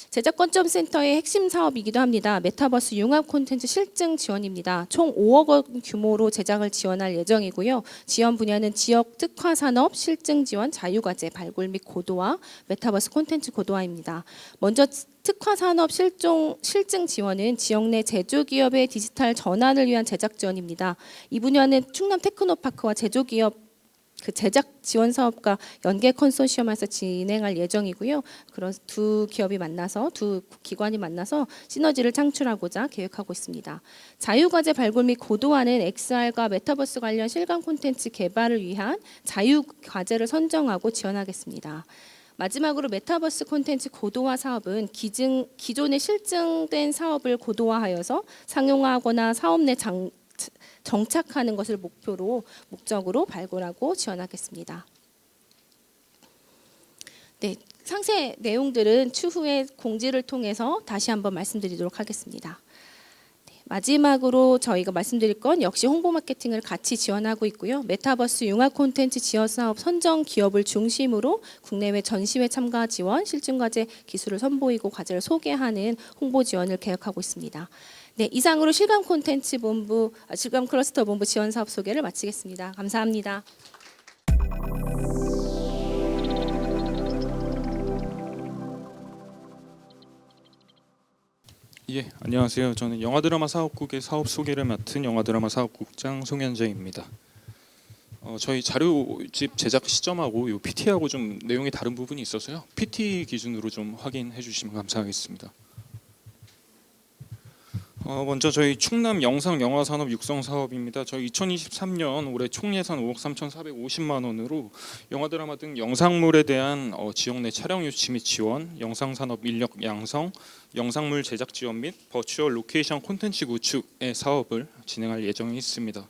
제작권점 센터의 핵심 사업이기도 합니다. 메타버스 융합 콘텐츠 실증 지원입니다. 총 5억 원 규모로 제작을 지원할 예정이고요. 지원 분야는 지역 특화 산업, 실증 지원, 자유과제, 발굴 및 고도화, 메타버스 콘텐츠 고도화입니다. 먼저 특화 산업 실증 지원은 지역 내 제조기업의 디지털 전환을 위한 제작 지원입니다. 이 분야는 충남 테크노파크와 제조기업 제작 지원 사업과 연계 컨소시엄에서 진행할 예정이고요. 그런 두 기관이 만나서 시너지를 창출하고자 계획하고 있습니다. 자유과제 발굴 및 고도화는 XR과 메타버스 관련 실감 콘텐츠 개발을 위한 자유과제를 선정하고 지원하겠습니다. 마지막으로 메타버스 콘텐츠 고도화 사업은 기존에 실증된 사업을 고도화하여서 상용화하거나 사업 내 정착하는 것을 목적으로 발굴하고 지원하겠습니다. 네, 상세 내용들은 추후에 공지를 통해서 다시 한번 말씀드리도록 하겠습니다. 네, 마지막으로 저희가 말씀드릴 건 역시 홍보 마케팅을 같이 지원하고 있고요. 메타버스 융합 콘텐츠 지원 사업 선정 기업을 중심으로 국내외 전시회 참가 지원, 실증과제 기술을 선보이고 과제를 소개하는 홍보 지원을 계획하고 있습니다. 네, 이상으로 실감 클러스터 본부 지원 사업 소개를 마치겠습니다. 감사합니다. 예, 안녕하세요. 저는 영화드라마 사업국의 사업 소개를 맡은 영화드라마 사업국장 송현재입니다. 저희 자료집 제작 시점하고 요 PT하고 좀 내용이 다른 부분이 있어서요. PT 기준으로 좀 확인해 주시면 감사하겠습니다. 먼저 저희 충남 영상 영화 산업 육성 사업입니다. 저희 2023년 올해 총 예산 5억 3,450만 원으로 영화 드라마 등 영상물에 대한 지역 내 촬영 유치 및 지원, 영상 산업 인력 양성, 영상물 제작 지원 및 버추얼 로케이션 콘텐츠 구축의 사업을 진행할 예정이 있습니다.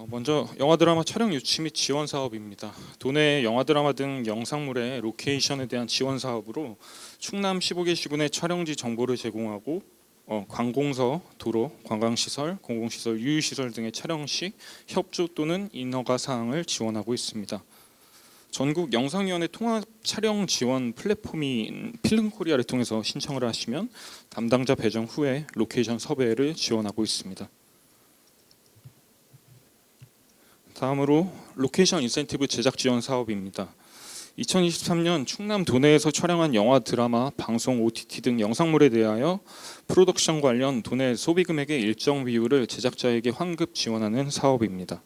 먼저 영화 드라마 촬영 유치 및 지원 사업입니다. 도내 영화 드라마 등 영상물의 로케이션에 대한 지원 사업으로 충남 15개 시군의 촬영지 정보를 제공하고 관공서, 도로, 관광시설, 공공시설, 유유시설 등의 촬영 시 협조 또는 인허가 사항을 지원하고 있습니다. 전국 영상위원회 통합 촬영 지원 플랫폼인 필름코리아를 통해서 신청을 하시면 담당자 배정 후에 로케이션 섭외를 지원하고 있습니다. 다음으로 로케이션 인센티브 제작 지원 사업입니다. 2023년 충남 도내에서 촬영한 영화, 드라마, 방송, OTT 등 영상물에 대하여 프로덕션 관련 도내 소비 금액의 일정 비율을 제작자에게 환급 지원하는 사업입니다.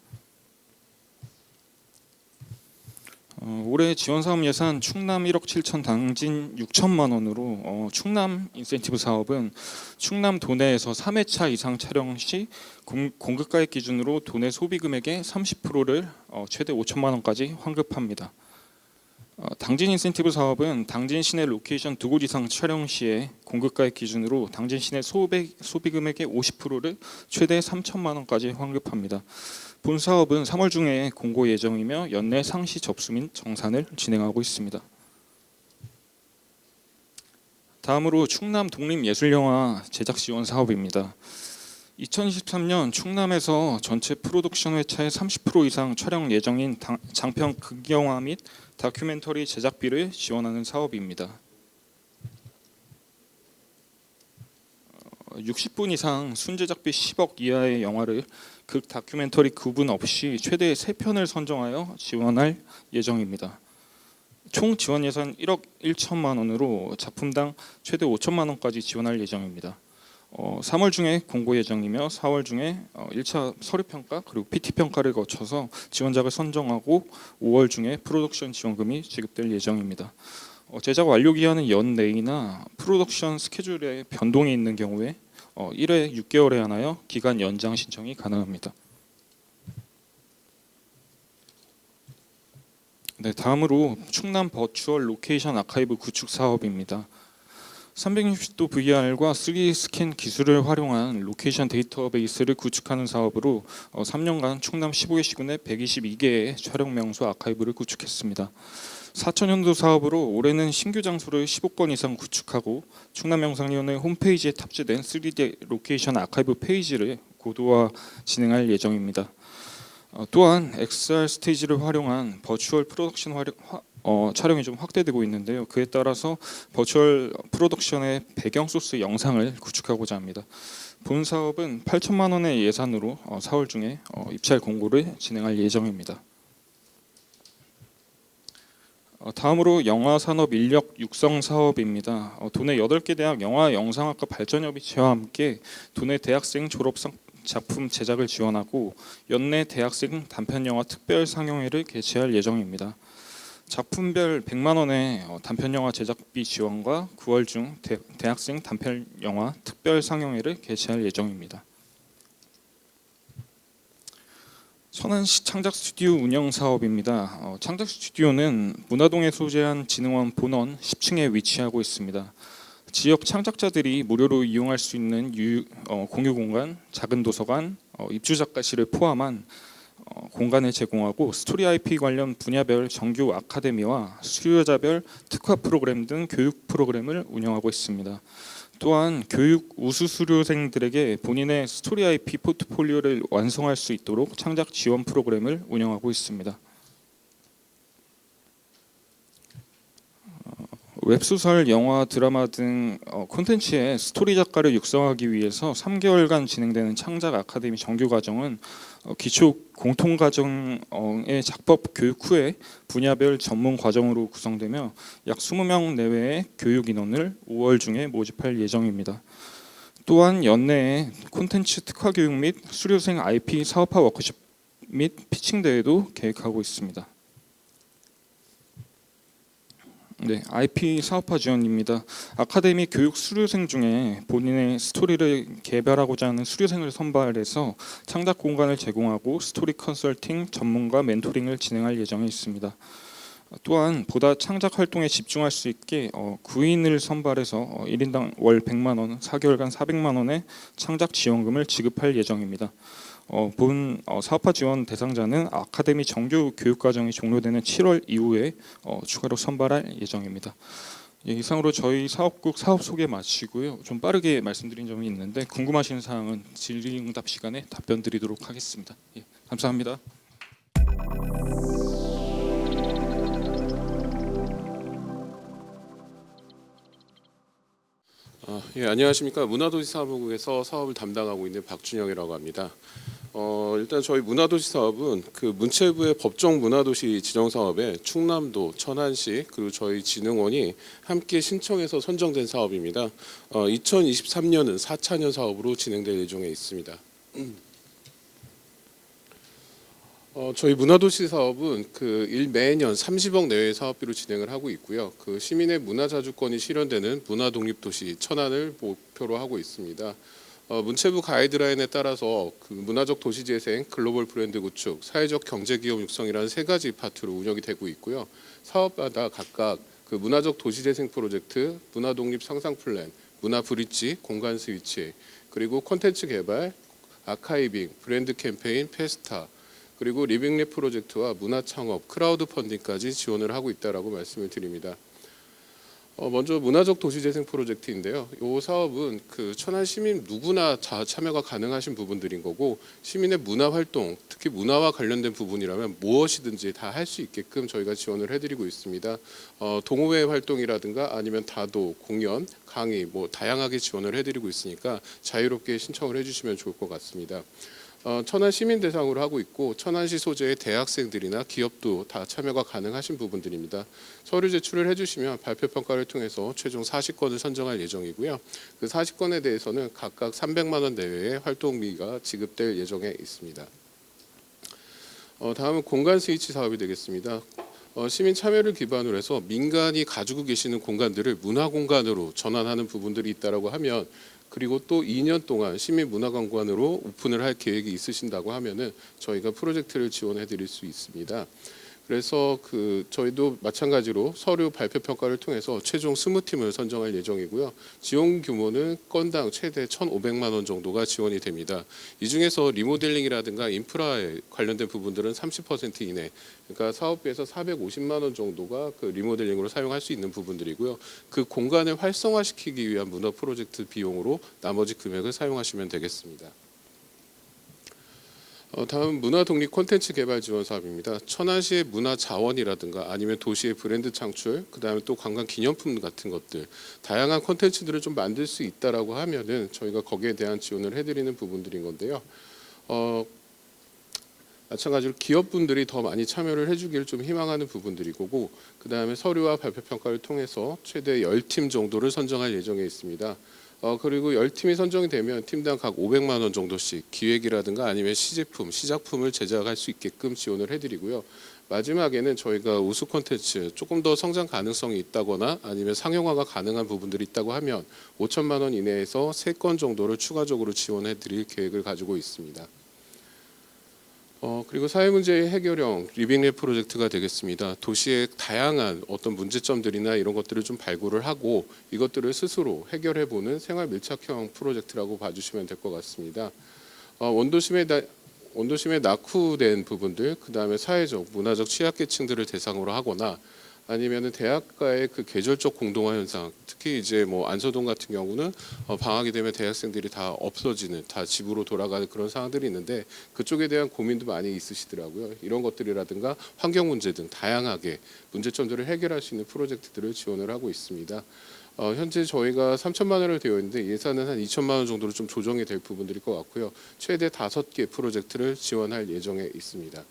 올해 지원 사업 예산 충남 1억 7천 당진 6천만 원으로 충남 인센티브 사업은 충남 도내에서 3회차 이상 촬영 시 공급가액 기준으로 도내 소비 금액의 30%를 최대 5천만 원까지 환급합니다. 당진 인센티브 사업은 당진 시내 로케이션 2곳 이상 촬영 시에 공급가액 기준으로 당진 시내 소비 금액의 50%를 최대 3천만 원까지 환급합니다. 본 사업은 3월 중에 공고 예정이며 연내 상시 접수 및 정산을 진행하고 있습니다. 다음으로 충남 독립예술영화 제작 지원 사업입니다. 2023년 충남에서 전체 프로덕션 회차의 30% 이상 촬영 예정인 장편 극영화 및 다큐멘터리 제작비를 지원하는 사업입니다. 60분 이상 순제작비 10억 이하의 영화를 극 다큐멘터리 구분 없이 최대 3편을 선정하여 지원할 예정입니다. 총 지원 예산 1억 1천만 원으로 작품당 최대 5천만 원까지 지원할 예정입니다. 3월 중에 공고 예정이며 4월 중에 1차 서류평가 그리고 PT평가를 거쳐서 지원작을 선정하고 5월 중에 프로덕션 지원금이 지급될 예정입니다. 제작 완료 기한은 연내이나 프로덕션 스케줄에 변동이 있는 경우에 1회 6개월에 한하여 기간 연장 신청이 가능합니다. 네, 다음으로 충남 버추얼 로케이션 아카이브 구축 사업입니다. 360도 VR과 3D 스캔 기술을 활용한 로케이션 데이터베이스를 구축하는 사업으로 3년간 충남 15개 시군에 122개의 촬영 명소 아카이브를 구축했습니다. 4천년도 사업으로 올해는 신규 장소를 15건 이상 구축하고 충남영상위원회 홈페이지에 탑재된 3D 로케이션 아카이브 페이지를 고도화 진행할 예정입니다. 또한 XR 스테이지를 활용한 버추얼 프로덕션 촬영이 좀 확대되고 있는데요. 그에 따라서 버추얼 프로덕션의 배경 소스 영상을 구축하고자 합니다. 본 사업은 8천만 원의 예산으로 4월 중에 입찰 공고를 진행할 예정입니다. 다음으로 영화산업 인력 육성 사업입니다. 도내 8개 대학 영화영상학과 발전협의체와 함께 도내 대학생 졸업상 작품 제작을 지원하고 연내 대학생 단편영화 특별 상영회를 개최할 예정입니다. 작품별 100만 원의 단편영화 제작비 지원과 9월 중 대학생 단편영화 특별 상영회를 개최할 예정입니다. 천안시 창작 스튜디오 운영 사업입니다. 창작 스튜디오는 문화동에 소재한 진흥원 본원 10층에 위치하고 있습니다. 지역 창작자들이 무료로 이용할 수 있는 공유 공간, 작은 도서관, 입주 작가실을 포함한 공간을 제공하고 스토리 IP 관련 분야별 정규 아카데미와 수료자별 특화 프로그램 등 교육 프로그램을 운영하고 있습니다. 또한 교육 우수 수료생들에게 본인의 스토리 IP 포트폴리오를 완성할 수 있도록 창작 지원 프로그램을 운영하고 있습니다. 웹소설, 영화, 드라마 등 콘텐츠의 스토리 작가를 육성하기 위해서 3개월간 진행되는 창작 아카데미 정규 과정은 기초 공통 과정의 작법 교육 후에 분야별 전문 과정으로 구성되며 약 20명 내외의 교육 인원을 5월 중에 모집할 예정입니다. 또한 연내에 콘텐츠 특화 교육 및 수료생 IP 사업화 워크숍 및 피칭 대회도 계획하고 있습니다. 네, IP 사업화 지원입니다. 아카데미 교육 수료생 중에 본인의 스토리를 개발하고자 하는 수료생을 선발해서 창작 공간을 제공하고 스토리 컨설팅, 전문가 멘토링을 진행할 예정에 있습니다. 또한 보다 창작 활동에 집중할 수 있게 구인을 선발해서 1인당 월 100만 원, 4개월간 400만 원의 창작 지원금을 지급할 예정입니다. 본 사업화 지원 대상자는 아카데미 정규 교육 과정이 종료되는 7월 이후에 추가로 선발할 예정입니다. 예, 이상으로 저희 사업국 사업 소개 마치고요. 좀 빠르게 말씀드린 점이 있는데 궁금하신 사항은 질의응답 시간에 답변 드리도록 하겠습니다. 예, 감사합니다. 예, 안녕하십니까. 문화도시사무국에서 사업을 담당하고 있는 박준영이라고 합니다. 일단 저희 문화도시 사업은 그 문체부의 법정 문화도시 지정 사업에 충남도, 천안시 그리고 저희 진흥원이 함께 신청해서 선정된 사업입니다. 2023년은 4차년 사업으로 진행될 예정에 있습니다. 저희 문화도시 사업은 매년 30억 내외의 사업비로 진행을 하고 있고요. 시민의 문화자주권이 실현되는 문화독립도시 천안을 목표로 하고 있습니다. 문체부 가이드라인에 따라서 문화적 도시재생, 글로벌 브랜드 구축, 사회적 경제기업 육성이라는 3가지 파트로 운영이 되고 있고요. 사업마다 각각 문화적 도시재생 프로젝트, 문화독립 상상 플랜, 문화브릿지, 공간 스위치, 그리고 콘텐츠 개발, 아카이빙, 브랜드 캠페인, 페스타, 그리고 리빙랩 프로젝트와 문화창업, 크라우드 펀딩까지 지원을 하고 있다라고 말씀을 드립니다. 먼저 문화적 도시재생 프로젝트인데요. 이 사업은 천안 시민 누구나 참여가 가능하신 부분들인 거고 시민의 문화활동, 특히 문화와 관련된 부분이라면 무엇이든지 다 할 수 있게끔 저희가 지원을 해드리고 있습니다. 동호회 활동이라든가 아니면 다도, 공연, 강의 다양하게 지원을 해드리고 있으니까 자유롭게 신청을 해주시면 좋을 것 같습니다. 천안 시민 대상으로 하고 있고 천안시 소재의 대학생들이나 기업도 다 참여가 가능하신 부분들입니다. 서류 제출을 해주시면 발표 평가를 통해서 최종 40건을 선정할 예정이고요. 그 40건에 대해서는 각각 300만 원 내외의 활동비가 지급될 예정에 있습니다. 다음은 공간 스위치 사업이 되겠습니다. 시민 참여를 기반으로 해서 민간이 가지고 계시는 공간들을 문화공간으로 전환하는 부분들이 있다고 하면 그리고 또 2년 동안 시민문화관광으로 오픈을 할 계획이 있으신다고 하면은 저희가 프로젝트를 지원해 드릴 수 있습니다. 그래서 저희도 마찬가지로 서류 발표 평가를 통해서 최종 20팀을 선정할 예정이고요. 지원 규모는 건당 최대 1,500만 원 정도가 지원이 됩니다. 이 중에서 리모델링이라든가 인프라에 관련된 부분들은 30% 이내, 그러니까 사업비에서 450만 원 정도가 그 리모델링으로 사용할 수 있는 부분들이고요. 그 공간을 활성화시키기 위한 문화 프로젝트 비용으로 나머지 금액을 사용하시면 되겠습니다. 다음 문화 독립 콘텐츠 개발 지원 사업입니다. 천안시의 문화 자원이라든가 아니면 도시의 브랜드 창출, 그다음에 또 관광 기념품 같은 것들, 다양한 콘텐츠들을 좀 만들 수 있다라고 하면은 저희가 거기에 대한 지원을 해드리는 부분들인 건데요. 마찬가지로 기업분들이 더 많이 참여를 해주기를 좀 희망하는 부분들이고, 그다음에 서류와 발표 평가를 통해서 최대 10팀 정도를 선정할 예정에 있습니다. 그리고 10팀이 선정이 되면 팀당 각 500만 원 정도씩 기획이라든가 아니면 시제품, 시작품을 제작할 수 있게끔 지원을 해드리고요. 마지막에는 저희가 우수 콘텐츠 조금 더 성장 가능성이 있다거나 아니면 상용화가 가능한 부분들이 있다고 하면 5천만 원 이내에서 3건 정도를 추가적으로 지원해드릴 계획을 가지고 있습니다. 그리고 사회문제 해결형 리빙랩 프로젝트가 되겠습니다. 도시의 다양한 어떤 문제점들이나 이런 것들을 좀 발굴을 하고 이것들을 스스로 해결해보는 생활 밀착형 프로젝트라고 봐주시면 될 것 같습니다. 원도심에 낙후된 부분들, 그 다음에 사회적, 문화적 취약계층들을 대상으로 하거나 아니면은 대학가의 그 계절적 공동화 현상, 특히 이제 뭐 안서동 같은 경우는 방학이 되면 대학생들이 다 없어지는, 다 집으로 돌아가는 그런 상황들이 있는데 그쪽에 대한 고민도 많이 있으시더라고요. 이런 것들이라든가 환경 문제 등 다양하게 문제점들을 해결할 수 있는 프로젝트들을 지원을 하고 있습니다. 현재 저희가 3천만 원을 되어 있는데 예산은 한 2천만 원 정도로 좀 조정이 될 부분들일 것 같고요. 최대 5개 프로젝트를 지원할 예정에 있습니다.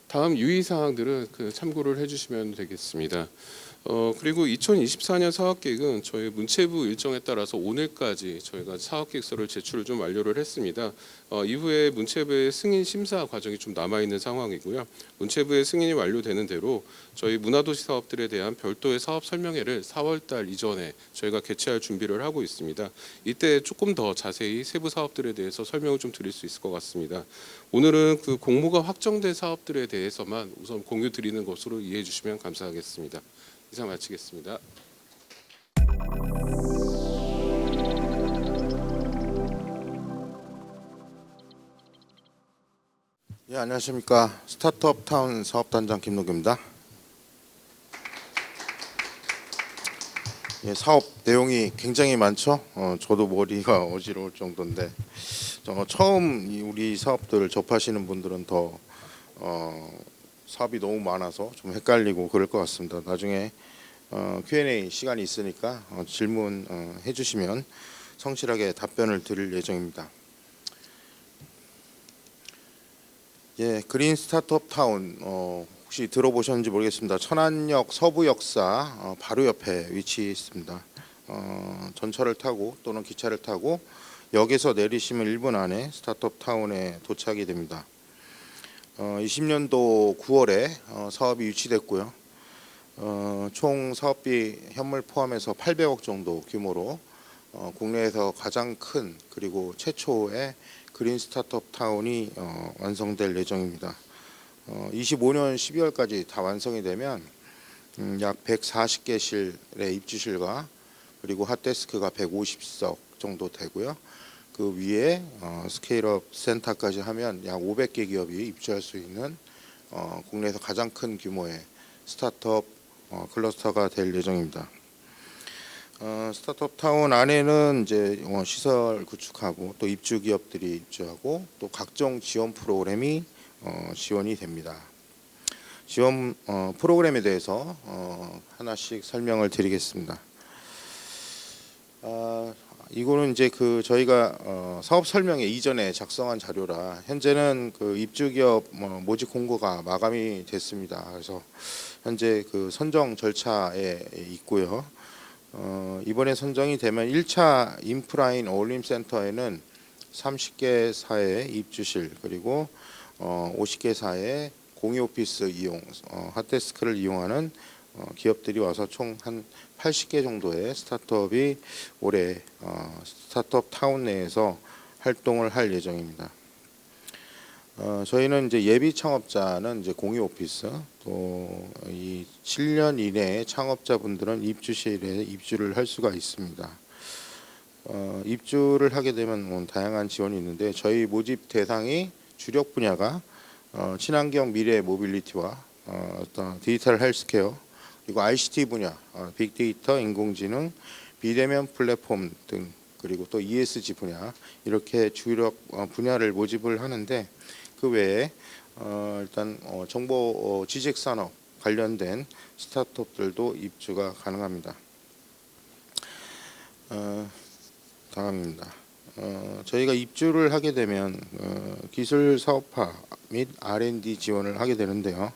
다음 유의사항들은 참고를 해주시면 되겠습니다. 그리고 2024년 사업계획은 저희 문체부 일정에 따라서 오늘까지 저희가 사업계획서를 제출을 좀 완료를 했습니다. 이후에 문체부의 승인 심사 과정이 좀 남아있는 상황이고요. 문체부의 승인이 완료되는 대로 저희 문화도시 사업들에 대한 별도의 사업 설명회를 4월달 이전에 저희가 개최할 준비를 하고 있습니다. 이때 조금 더 자세히 세부 사업들에 대해서 설명을 좀 드릴 수 있을 것 같습니다. 오늘은 그 공모가 확정된 사업들에 대해서만 우선 공유 드리는 것으로 이해해 주시면 감사하겠습니다. 이상 마치겠습니다. 예, 안녕하십니까. 스타트업 타운 사업단장 김노규입니다. 예, 사업 내용이 굉장히 많죠. 저도 머리가 어지러울 정도인데 처음 우리 사업들을 접하시는 분들은 더 사업이 너무 많아서 좀 헷갈리고 그럴 것 같습니다. 나중에 Q&A 시간이 있으니까 질문 해주시면 성실하게 답변을 드릴 예정입니다. 예, 그린 스타트업 타운 혹시 들어보셨는지 모르겠습니다. 천안역 서부역사 바로 옆에 위치해 있습니다. 전철을 타고 또는 기차를 타고 역에서 내리시면 1분 안에 스타트업 타운에 도착이 됩니다. 20년도 9월에 사업이 유치됐고요. 총 사업비 현물 포함해서 800억 정도 규모로 국내에서 가장 큰 그리고 최초의 그린 스타트업 타운이 완성될 예정입니다. 25년 12월까지 다 완성이 되면 약 140개실의 입주실과 그리고 핫데스크가 150석 정도 되고요. 그 위에 스케일업 센터까지 하면 약 500개 기업이 입주할 수 있는 국내에서 가장 큰 규모의 스타트업 클러스터가 될 예정입니다. 스타트업 타운 안에는 이제 시설 구축하고 또 입주 기업들이 입주하고 또 각종 지원 프로그램이 지원이 됩니다. 지원 프로그램에 대해서 하나씩 설명을 드리겠습니다. 이거는 이제 저희가 사업 설명회 이전에 작성한 자료라 현재는 입주 기업 모집 공고가 마감이 됐습니다. 그래서 현재 선정 절차에 있고요. 이번에 선정이 되면 1차 인프라인 어울림센터에는 30개사의 입주실 그리고 50개사의 공유 오피스 이용, 핫데스크를 이용하는 기업들이 와서 총 한 80개 정도의 스타트업이 올해 스타트업 타운 내에서 활동을 할 예정입니다. 저희는 이제 예비 창업자는 이제 공유 오피스, 또 이 7년 이내에 창업자분들은 입주 시일에 입주를 할 수가 있습니다. 입주를 하게 되면 뭐 다양한 지원이 있는데 저희 모집 대상이 주력 분야가 친환경 미래 모빌리티와 어떤 디지털 헬스케어, 그리고 ICT 분야, 빅데이터, 인공지능, 비대면 플랫폼 등, 그리고 또 ESG 분야, 이렇게 주력 분야를 모집을 하는데, 그 외에 일단 정보 지식 산업 관련된 스타트업들도 입주가 가능합니다. 다음입니다. 저희가 입주를 하게 되면 기술 사업화 및 R&D 지원을 하게 되는데요.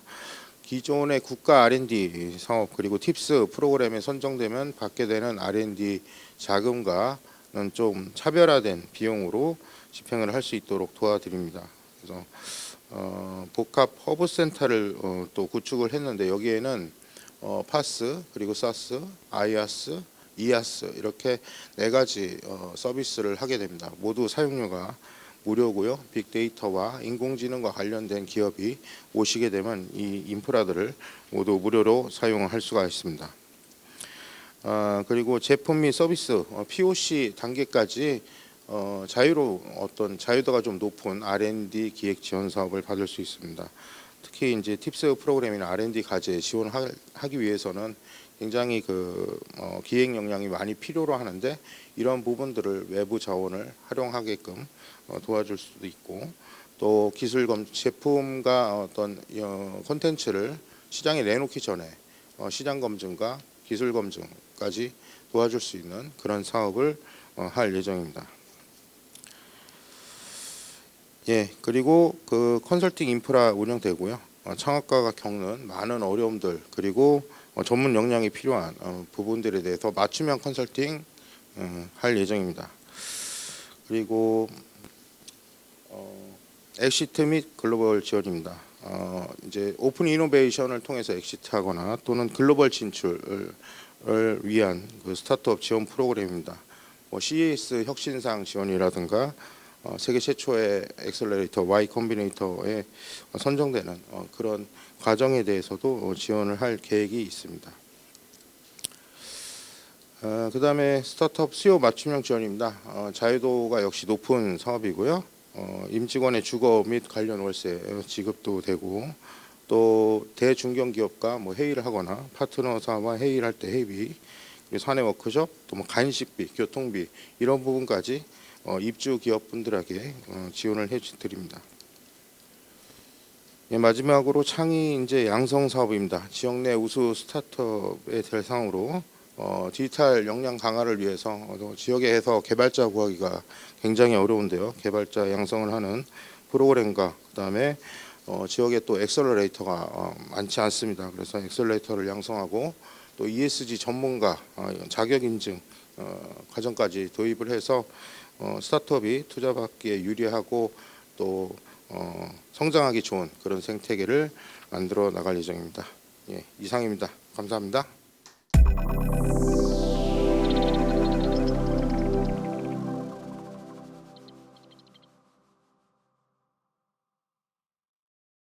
기존의 국가 R&D 사업 그리고 팁스 프로그램에 선정되면 받게 되는 R&D 자금과는 좀 차별화된 비용으로 집행을 할 수 있도록 도와드립니다. 그래서 복합 허브 센터를 또 구축을 했는데, 여기에는 파스, 그리고 사스, 아이아스, 이아스 이렇게 4가지 서비스를 하게 됩니다. 모두 사용료가 무료고요. 빅데이터와 인공지능과 관련된 기업이 오시게 되면 이 인프라들을 모두 무료로 사용할 수가 있습니다. 그리고 제품 및 서비스 POC 단계까지 자유도가 좀 높은 R&D 기획 지원 사업을 받을 수 있습니다. 특히 이제 팁스 프로그램이나 R&D 과제 지원을 하기 위해서는 굉장히 기획 역량이 많이 필요로 하는데, 이런 부분들을 외부 자원을 활용하게끔 도와줄 수도 있고, 또 기술 제품과 어떤 콘텐츠를 시장에 내놓기 전에 시장 검증과 기술 검증까지 도와줄 수 있는 그런 사업을 할 예정입니다. 예, 그리고 그 컨설팅 인프라 운영되고요. 창업가가 겪는 많은 어려움들, 그리고 전문 역량이 필요한 부분들에 대해서 맞춤형 컨설팅 할 예정입니다. 그리고 엑시트 및 글로벌 지원입니다. 이제 오픈 이노베이션을 통해서 엑시트하거나 또는 글로벌 진출을 위한 그 스타트업 지원 프로그램입니다. CES 혁신상 지원이라든가 세계 최초의 엑셀러레이터 Y 컴비네이터에 선정되는 그런 과정에 대해서도 지원을 할 계획이 있습니다. 그 다음에 스타트업 수요 맞춤형 지원입니다. 자유도가 역시 높은 사업이고요. 임직원의 주거 및 관련 월세 지급도 되고, 또 대중견기업과 뭐 회의를 하거나 파트너사와 회의를 할 때 회의비, 사내 워크숍, 또 뭐 간식비, 교통비 이런 부분까지 입주 기업분들에게 지원을 해드립니다. 예, 마지막으로 창의 인재 양성 사업입니다. 지역 내 우수 스타트업의 대상으로 디지털 역량 강화를 위해서 지역에서 개발자 구하기가 굉장히 어려운데요. 개발자 양성을 하는 프로그램과 그다음에 지역에 또 엑셀러레이터가 많지 않습니다. 그래서 엑셀러레이터를 양성하고 또 ESG 전문가 자격 인증 과정까지 도입을 해서 스타트업이 투자받기에 유리하고 또 성장하기 좋은 그런 생태계를 만들어 나갈 예정입니다. 예, 이상입니다. 감사합니다.